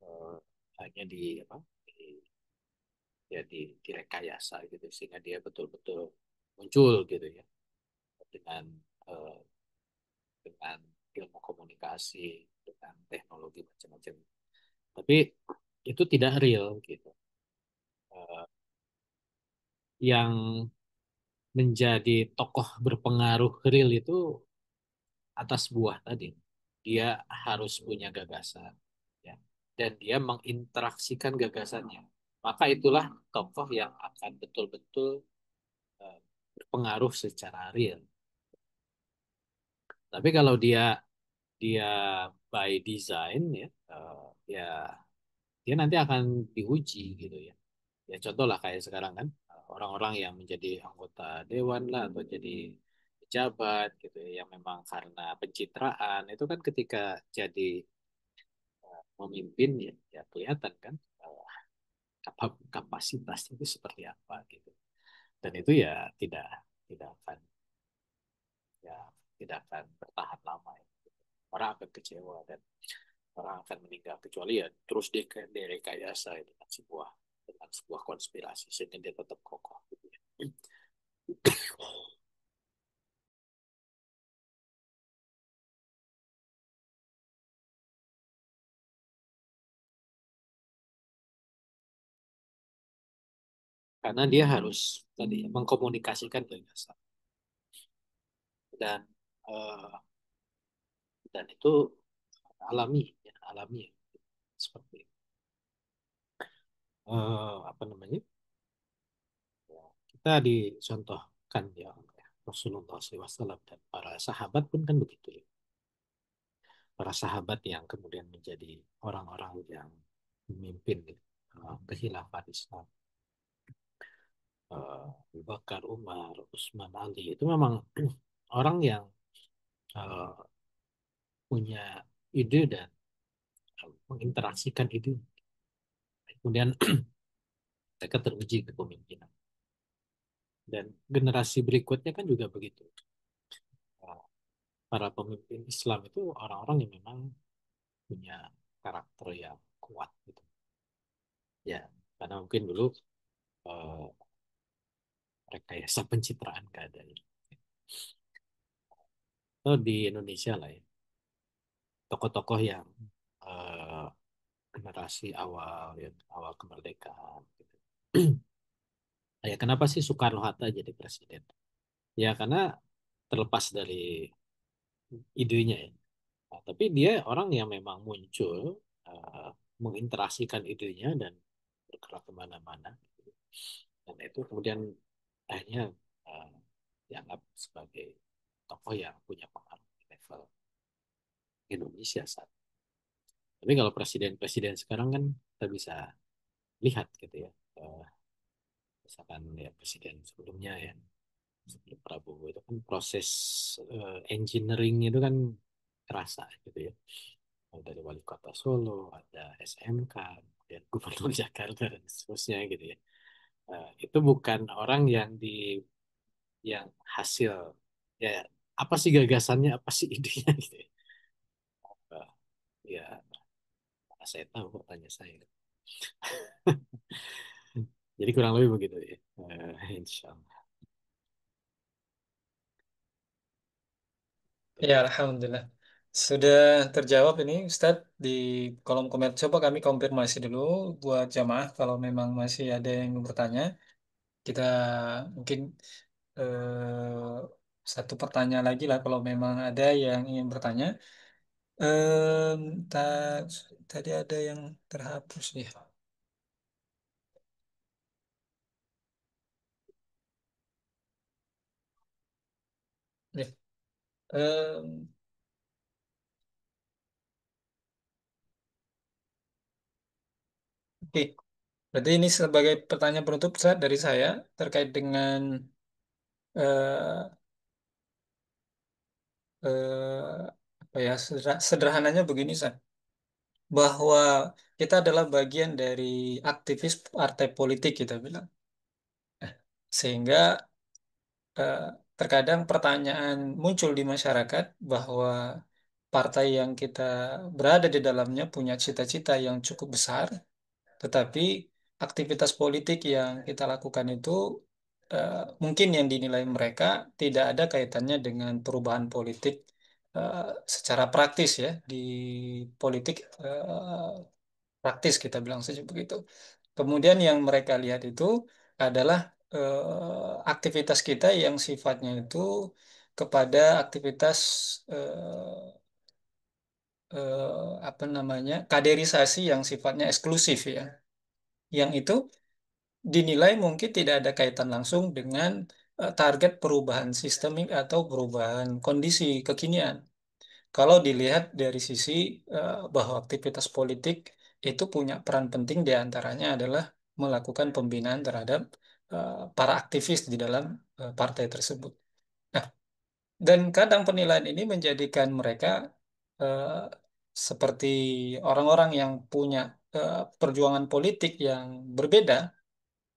Eh, hanya di apa ya direkayasa gitu sehingga dia betul-betul muncul gitu ya dengan eh, dengan ilmu komunikasi dengan teknologi macam-macam. Tapi itu tidak real gitu. Eh, yang menjadi tokoh berpengaruh real itu atas buah tadi. Dia harus punya gagasan, ya, dan dia menginteraksikan gagasannya. Maka itulah tokoh yang akan betul-betul eh, berpengaruh secara real. Tapi kalau dia by design ya, ya dia nanti akan diuji gitu ya. Ya contoh lah kayak sekarang kan orang-orang yang menjadi anggota dewan lah atau jadi pejabat gitu ya yang memang karena pencitraan itu kan ketika jadi memimpin ya, ya kelihatan kan kapasitasnya itu seperti apa gitu. Dan itu ya tidak tidak akan ya tidak akan bertahan lama ya. Orang akan kecewa dan orang akan meninggal kecuali ya terus direkayasa ya, dengan sebuah konspirasi sehingga dia tetap kokoh gitu ya. Karena dia harus tadi ya, mengkomunikasikan gagasan dan eh, dan itu alami ya, alami ya. Seperti apa namanya ya, kita dicontohkan ya oleh Rasulullah SAW dan para sahabat pun kan begitu ya. Para sahabat yang kemudian menjadi orang-orang yang memimpin gitu, kekhilafan Islam. Abu Bakar, Umar, Utsman, Ali itu memang orang yang eh, punya ide dan menginteraksikan ide. Kemudian mereka teruji kepemimpinan. Dan generasi berikutnya kan juga begitu. Eh, Para pemimpin Islam itu orang-orang yang memang punya karakter yang kuat gitu. Ya, karena mungkin dulu eh, rekayasa pencitraan keadaan. Atau di Indonesia lah ya, tokoh-tokoh yang eh, generasi awal ya, awal kemerdekaan gitu. Ya, kenapa sih Soekarno-Hatta jadi presiden? Ya, karena terlepas dari idenya ya. Nah, tapi dia orang yang memang muncul eh, menginteraksikan idenya dan bergerak kemana-mana. Dan itu kemudian akhirnya eh, dianggap sebagai tokoh yang punya pengaruh di level Indonesia saat. Tapi kalau presiden-presiden sekarang kan kita bisa lihat gitu ya. Misalkan ya presiden sebelumnya ya, sebelum Prabowo itu kan proses engineering itu kan terasa gitu ya. Dari wali kota Solo, ada SMK, kemudian gubernur Jakarta dan seterusnya gitu ya. Itu bukan orang yang hasil ya apa sih gagasannya, apa sih idenya gitu ya. Ya, mana saya tahu kok tanya saya. Jadi kurang lebih begitu ya. Insya Allah. Ya, Alhamdulillah. Sudah terjawab ini, Ustadz, di kolom komentar. Coba kami konfirmasi dulu buat jamaah kalau memang masih ada yang mau bertanya. Kita mungkin satu pertanyaan lagi lah kalau memang ada yang ingin bertanya. Em, ta- Tadi ada yang terhapus ya. Ya. Em, oke. Berarti ini sebagai pertanyaan penutup Ustaz, dari saya terkait dengan eh, apa ya, sederhananya begini Ustaz, bahwa kita adalah bagian dari aktivis partai politik kita bilang. Sehingga eh, terkadang pertanyaan muncul di masyarakat bahwa partai yang kita berada di dalamnya punya cita-cita yang cukup besar, tetapi aktivitas politik yang kita lakukan itu mungkin yang dinilai mereka tidak ada kaitannya dengan perubahan politik eh, secara praktis ya di politik praktis kita bilang saja begitu. Kemudian yang mereka lihat itu adalah aktivitas kita yang sifatnya itu kepada aktivitas apa namanya kaderisasi yang sifatnya eksklusif ya, yang itu dinilai mungkin tidak ada kaitan langsung dengan target perubahan sistemik atau perubahan kondisi kekinian. Kalau dilihat dari sisi bahwa aktivitas politik itu punya peran penting, diantaranya adalah melakukan pembinaan terhadap para aktivis di dalam partai tersebut. Nah, dan kadang penilaian ini menjadikan mereka eh, seperti orang-orang yang punya perjuangan politik yang berbeda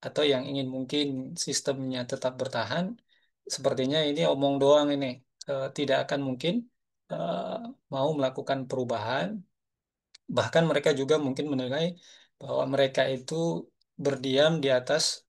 atau yang ingin mungkin sistemnya tetap bertahan. Sepertinya ini omong doang ini. Tidak akan mungkin eh, mau melakukan perubahan. Bahkan mereka juga mungkin menilai bahwa mereka itu berdiam di atas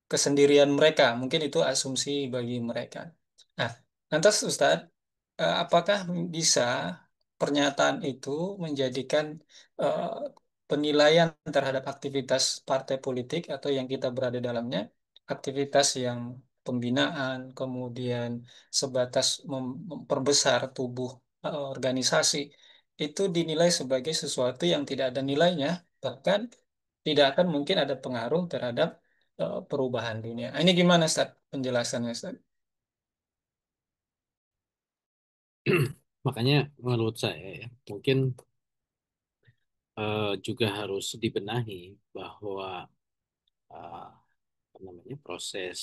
kesendirian mereka. Mungkin itu asumsi bagi mereka. Nah, lantas Ustadz, apakah bisa pernyataan itu menjadikan eh, penilaian terhadap aktivitas partai politik atau yang kita berada dalamnya, aktivitas yang pembinaan, kemudian sebatas memperbesar tubuh organisasi, itu dinilai sebagai sesuatu yang tidak ada nilainya, bahkan tidak akan mungkin ada pengaruh terhadap perubahan dunia. Ini gimana, Ustaz? Penjelasannya, Ustaz? Makanya menurut saya ya, mungkin juga harus dibenahi bahwa apa namanya proses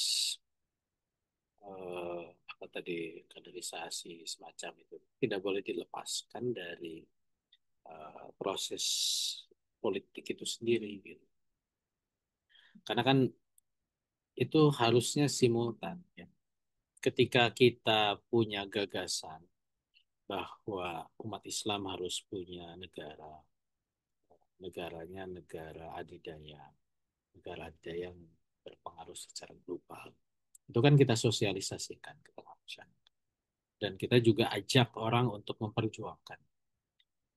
apa tadi kaderisasi semacam itu tidak boleh dilepaskan dari proses politik itu sendiri gitu. Karena kan itu harusnya simultan ya. Ketika kita punya gagasan bahwa umat Islam harus punya negara, negaranya negara adidaya, negara adidaya yang berpengaruh secara global. Itu kan kita sosialisasikan ke tengah masyarakat. Dan kita juga ajak orang untuk memperjuangkan.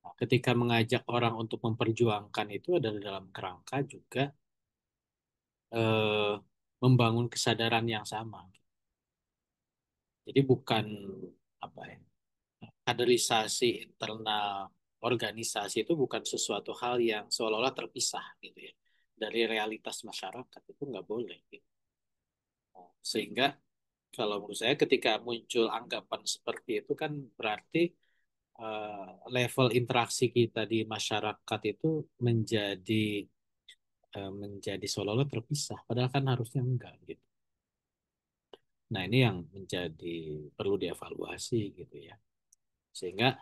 Nah, ketika mengajak orang untuk memperjuangkan itu adalah dalam kerangka juga eh, membangun kesadaran yang sama. Jadi bukan apa ya, kaderisasi internal organisasi itu bukan sesuatu hal yang seolah-olah terpisah gitu ya dari realitas masyarakat itu nggak boleh gitu. Sehingga kalau menurut saya ketika muncul anggapan seperti itu kan berarti level interaksi kita di masyarakat itu menjadi menjadi seolah-olah terpisah padahal kan harusnya enggak gitu. Nah, ini yang menjadi perlu dievaluasi gitu ya. Sehingga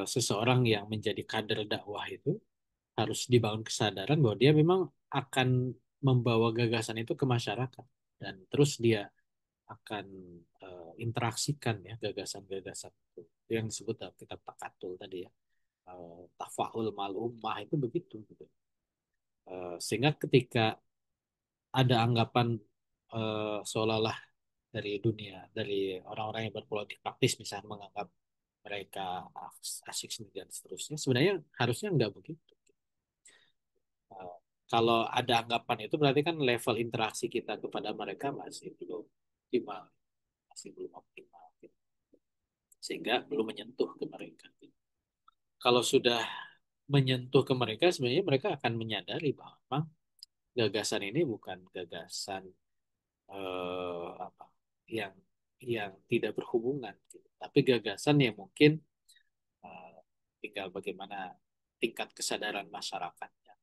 seseorang yang menjadi kader dakwah itu harus dibangun kesadaran bahwa dia memang akan membawa gagasan itu ke masyarakat dan terus dia akan interaksikan ya gagasan-gagasan itu. Itu yang disebut dalam kitab Takatul tadi ya. Tafaul mal ummah itu begitu gitu. Sehingga ketika ada anggapan seolah-olah dari dunia, dari orang-orang yang berpolitik praktis misalnya menganggap mereka asik sendiri dan seterusnya. Sebenarnya harusnya nggak begitu. Eh, Kalau ada anggapan itu berarti kan level interaksi kita kepada mereka masih belum optimal, masih belum optimal, gitu. Sehingga belum menyentuh ke mereka. Kalau sudah menyentuh ke mereka, sebenarnya mereka akan menyadari bahwa memang gagasan ini bukan gagasan apa yang yang tidak berhubungan, gitu. Tapi gagasan yang mungkin eh, tinggal bagaimana tingkat kesadaran masyarakatnya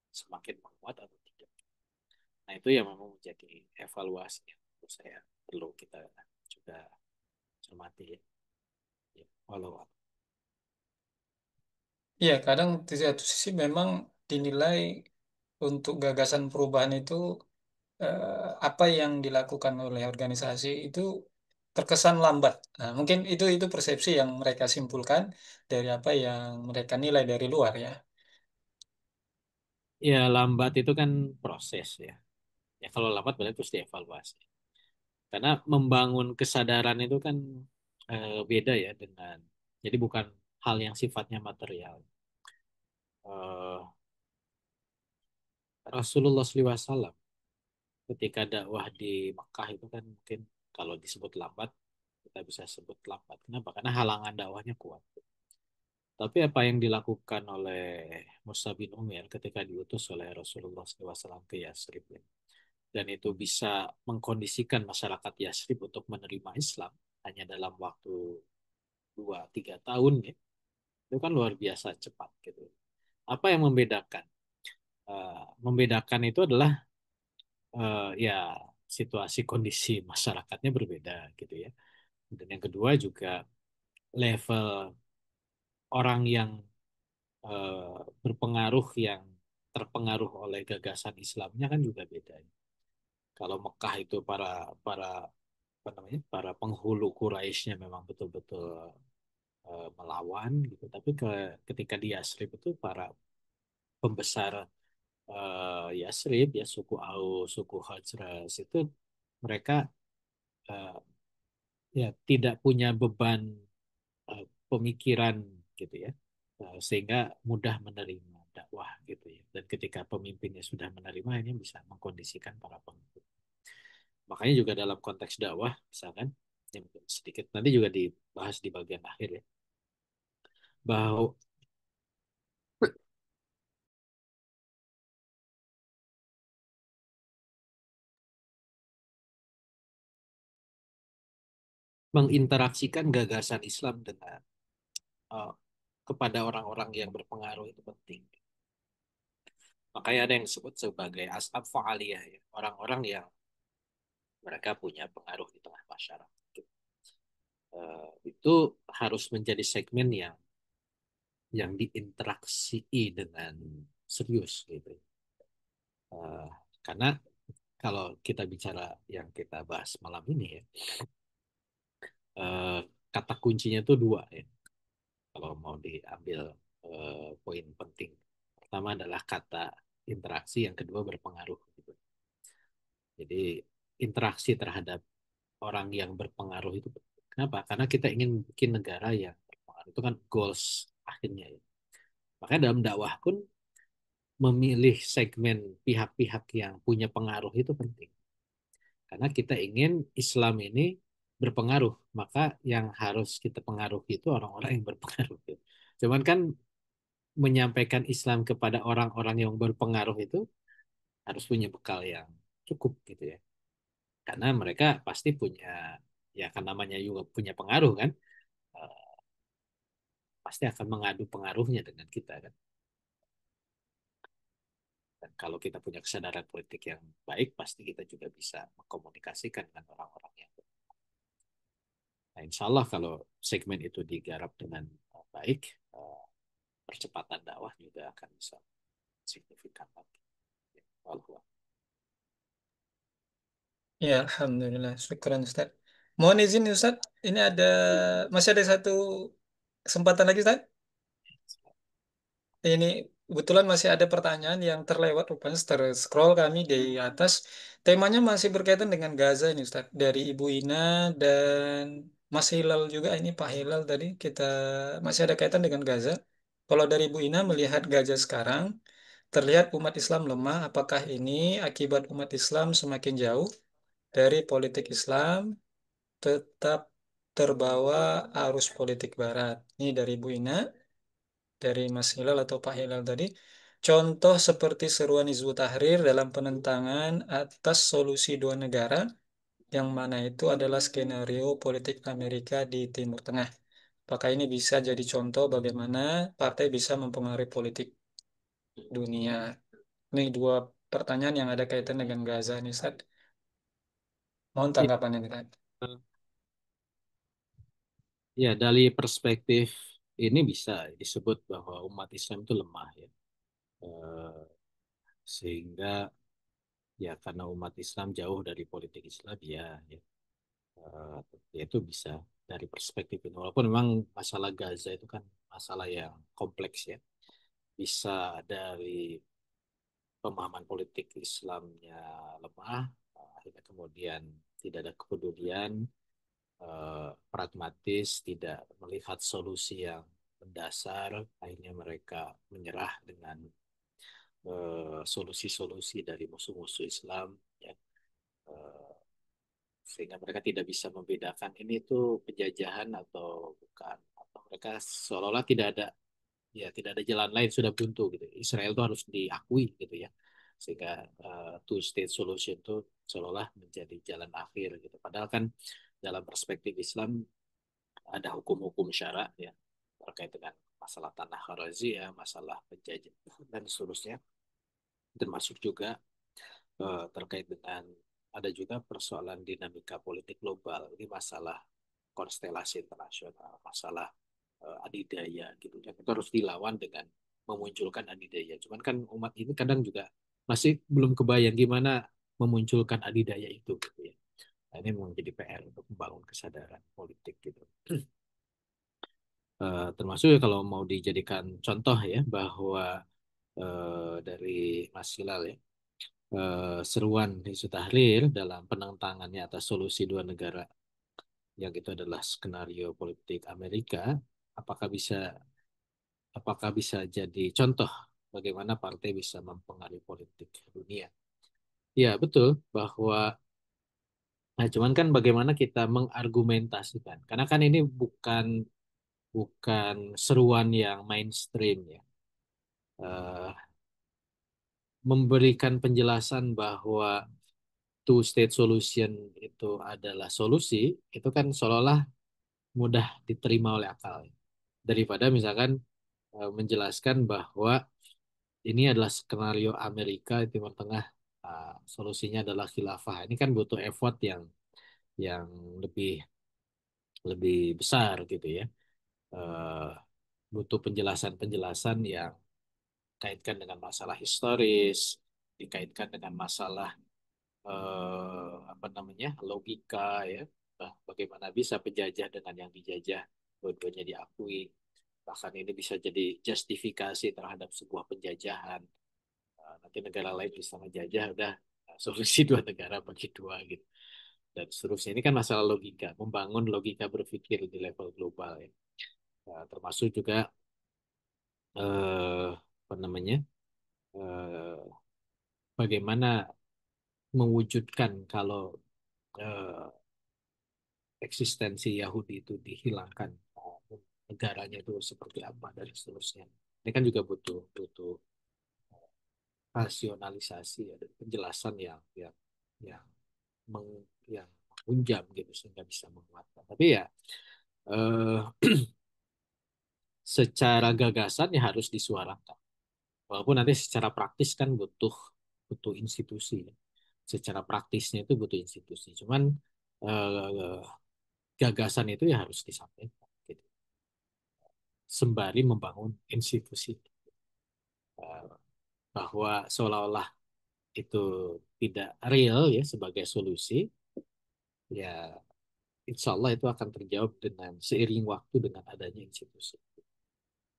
semakin menguat atau tidak. Nah, itu yang memang menjadi evaluasi yang menurut saya perlu kita juga cermati ya. Ya, walau Iya, kadang di satu sisi memang dinilai untuk gagasan perubahan itu apa yang dilakukan oleh organisasi itu terkesan lambat. Nah, mungkin itu persepsi yang mereka simpulkan dari apa yang mereka nilai dari luar ya. ya lambat itu kan proses ya. Ya kalau lambat berarti terus dievaluasi. Karena membangun kesadaran itu kan beda ya dengan, jadi bukan hal yang sifatnya material. Eh, Rasulullah SAW ketika dakwah di Mekah itu kan mungkin kalau disebut lambat, kita bisa sebut lambat. Kenapa? Karena halangan dakwahnya kuat. Tapi apa yang dilakukan oleh Musa bin Umair ketika diutus oleh Rasulullah SAW ke Yasrib ya, dan itu bisa mengkondisikan masyarakat Yasrib untuk menerima Islam hanya dalam waktu 2-3 tahun ya, itu kan luar biasa cepat gitu. Apa yang membedakan? Membedakan itu adalah ya situasi kondisi masyarakatnya berbeda gitu ya. Dan yang kedua juga level orang yang berpengaruh, yang terpengaruh oleh gagasan Islamnya kan juga beda. Kalau Mekah itu para para apa namanya, para penghulu Quraisynya memang betul-betul melawan gitu. Tapi ketika di Yasrib itu para pembesar Yasrib ya, suku Aus, suku Khazraj itu mereka eh, ya tidak punya beban pemikiran gitu ya. Sehingga mudah menerima dakwah gitu ya. Dan ketika pemimpinnya sudah menerima, ini bisa mengkondisikan para pengikut. Makanya juga dalam konteks dakwah, misalkan, yang sedikit nanti juga dibahas di bagian akhir ya, bahwa menginteraksikan gagasan Islam dengan uh, kepada orang-orang yang berpengaruh itu penting. Makanya ada yang disebut sebagai ashab fa'aliyah ya, orang-orang yang mereka punya pengaruh di tengah masyarakat. Itu harus menjadi segmen yang diinteraksi dengan serius gitu. Eh, karena kalau kita bicara yang kita bahas malam ini ya, eh, kata kuncinya itu dua ya. Kalau mau diambil poin penting, pertama adalah kata interaksi, yang kedua berpengaruh. Gitu. Jadi interaksi terhadap orang yang berpengaruh itu kenapa? Karena kita ingin bikin negara yang berpengaruh, itu kan goals akhirnya ya. Makanya dalam dakwah pun memilih segmen pihak-pihak yang punya pengaruh itu penting. Karena kita ingin Islam ini berpengaruh, maka yang harus kita pengaruhi itu orang-orang yang berpengaruh. Cuman kan menyampaikan Islam kepada orang-orang yang berpengaruh itu harus punya bekal yang cukup gitu ya. Karena mereka pasti punya, ya kan namanya juga punya pengaruh kan, eh, pasti akan mengadu pengaruhnya dengan kita kan. Dan kalau kita punya kesadaran politik yang baik, pasti kita juga bisa mengkomunikasikan dengan orang-orang yang. Nah, insya Allah kalau segmen itu digarap dengan baik, eh, percepatan dakwah juga akan bisa signifikan lagi. Walau Ya, Alhamdulillah. Syukran Ustaz. Mohon izin Ustaz, ini masih ada satu kesempatan lagi Ustaz. Ini kebetulan masih ada pertanyaan yang terlewat rupanya scroll kami di atas. Temanya masih berkaitan dengan Gaza ini Ustaz. Dari Ibu Ina dan Mas Hilal juga, ini Pak Hilal tadi kita masih ada kaitan dengan Gaza. Kalau dari Ibu Ina melihat Gaza sekarang, terlihat umat Islam lemah. Apakah ini akibat umat Islam semakin jauh dari politik Islam, tetap terbawa arus politik Barat? Ini dari Ibu Ina, dari Mas Hilal atau Pak Hilal tadi. Contoh seperti seruan Hizbut Tahrir dalam penentangan atas solusi dua negara yang mana itu adalah skenario politik Amerika di Timur Tengah. Apakah ini bisa jadi contoh bagaimana partai bisa mempengaruhi politik dunia? Ini dua pertanyaan yang ada kaitan dengan Gaza nih, Ustaz. Mohon Ya, tanggapannya nih, Ustaz. ya, dari perspektif ini bisa disebut bahwa umat Islam itu lemah ya. Eh, Sehingga ya karena umat Islam jauh dari politik Islam ya, eh, ya itu bisa dari perspektif ini. Walaupun memang masalah Gaza itu kan masalah yang kompleks ya. Bisa dari pemahaman politik Islamnya lemah, akhirnya kemudian tidak ada kepedulian, pragmatis, tidak melihat solusi yang mendasar, akhirnya mereka menyerah dengan solusi-solusi dari musuh-musuh Islam, ya. Eh, Sehingga mereka tidak bisa membedakan ini tuh penjajahan atau bukan, atau mereka seolah-olah tidak ada, ya tidak ada jalan lain, sudah buntu gitu. Israel itu harus diakui gitu ya, sehingga two state solution itu seolah-olah menjadi jalan akhir gitu. Padahal kan dalam perspektif Islam ada hukum-hukum syara ya terkait dengan masalah tanah ya, masalah penjajah dan seterusnya, termasuk juga terkait dengan ada juga persoalan dinamika politik global, ini masalah konstelasi internasional, masalah adidaya gitu, dan itu harus dilawan dengan memunculkan adidaya. Cuman kan umat ini kadang juga masih belum kebayang gimana memunculkan adidaya itu gitu ya. Nah, ini menjadi PR untuk membangun kesadaran politik gitu. Termasuk ya kalau mau dijadikan contoh ya bahwa dari Mas Hilal ya, seruan Hizbut Tahrir dalam penentangannya atas solusi dua negara yang itu adalah skenario politik Amerika, apakah bisa apakah bisa jadi contoh bagaimana partai bisa mempengaruhi politik dunia? Ya, betul bahwa nah cuman kan bagaimana kita mengargumentasikan. Karena kan ini bukan bukan seruan yang mainstream ya. Eh, Memberikan penjelasan bahwa two state solution itu adalah solusi, itu kan seolah-olah mudah diterima oleh akal. Daripada misalkan menjelaskan bahwa ini adalah skenario Amerika di Timur Tengah, solusinya adalah khilafah. Ini kan butuh effort yang lebih lebih besar gitu ya. Eh, Butuh penjelasan-penjelasan yang dikaitkan dengan masalah historis, dikaitkan dengan masalah apa namanya logika ya. Bagaimana bisa penjajah dengan yang dijajah dua-duanya diakui, bahkan ini bisa jadi justifikasi terhadap sebuah penjajahan. Nanti negara lain bisa menjajah udah, solusi dua negara bagi dua gitu dan seterusnya. Ini kan masalah logika, membangun logika berpikir di level global ya. Termasuk juga apa namanya eh, bagaimana mewujudkan kalau eh, eksistensi Yahudi itu dihilangkan, negaranya itu seperti apa dan seterusnya. Ini kan juga butuh butuh rasionalisasi ya, dan penjelasan yang meng, yang menunjam gitu sehingga bisa menguatkan. Tapi ya eh, secara gagasan ya harus disuarakan. Walaupun nanti secara praktis kan butuh butuh institusi. Ya. Secara praktisnya itu butuh institusi. Cuman eh, gagasan itu ya harus disampaikan. Gitu. Sembari membangun institusi. Eh, Bahwa seolah-olah itu tidak real ya sebagai solusi, ya insya Allah itu akan terjawab dengan seiring waktu dengan adanya institusi.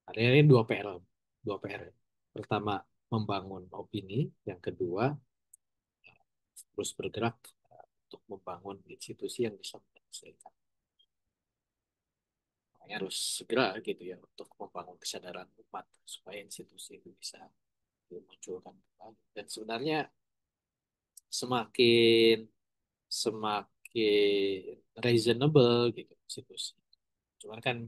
Ada ini dua PR, dua PR. Pertama membangun opini, yang kedua terus bergerak untuk membangun institusi yang bisa menyelesaikan. Makanya harus segera gitu ya untuk membangun kesadaran umat supaya institusi itu bisa dimunculkan kembali. Dan sebenarnya semakin semakin reasonable gitu institusi. Cuman kan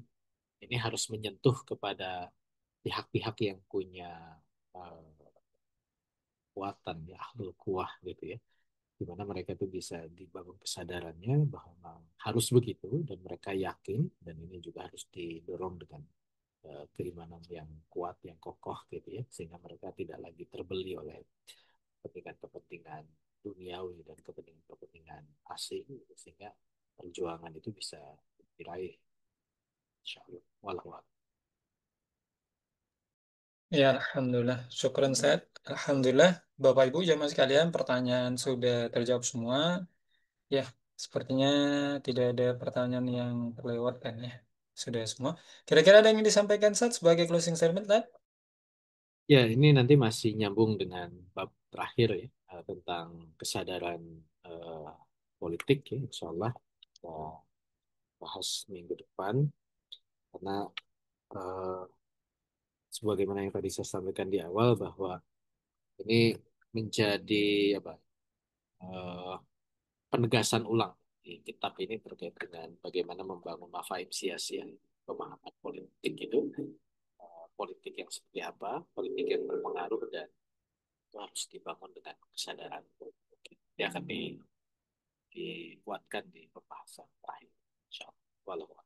ini harus menyentuh kepada pihak-pihak yang punya kekuatan ya, ahlul kuwah gitu ya. di mana mereka itu bisa dibangun kesadarannya bahwa harus begitu dan mereka yakin dan ini juga harus didorong dengan keimanan yang kuat, yang kokoh gitu ya, sehingga mereka tidak lagi terbeli oleh kepentingan-kepentingan duniawi dan kepentingan-kepentingan asing, gitu, sehingga perjuangan itu bisa diraih, insya Allah. Walau Ya, Alhamdulillah. Syukran Ustaz. Alhamdulillah, Bapak Ibu jamaah sekalian, pertanyaan sudah terjawab semua. Ya, sepertinya tidak ada pertanyaan yang terlewatkan ya. Sudah semua. Kira-kira ada yang ingin disampaikan Ustaz sebagai closing statement, Ustaz? ya, ini nanti masih nyambung dengan bab terakhir ya, tentang kesadaran eh, politik ya, insya Allah kita bahas minggu depan karena eh, sebagaimana yang tadi saya sampaikan di awal bahwa ini menjadi apa eh, penegasan ulang di kitab ini terkait dengan bagaimana membangun mafahim sia-sia pemahaman politik itu, politik yang seperti apa, politik yang berpengaruh dan itu harus dibangun dengan kesadaran. Dia akan dikuatkan di pembahasan terakhir. Insya Allah.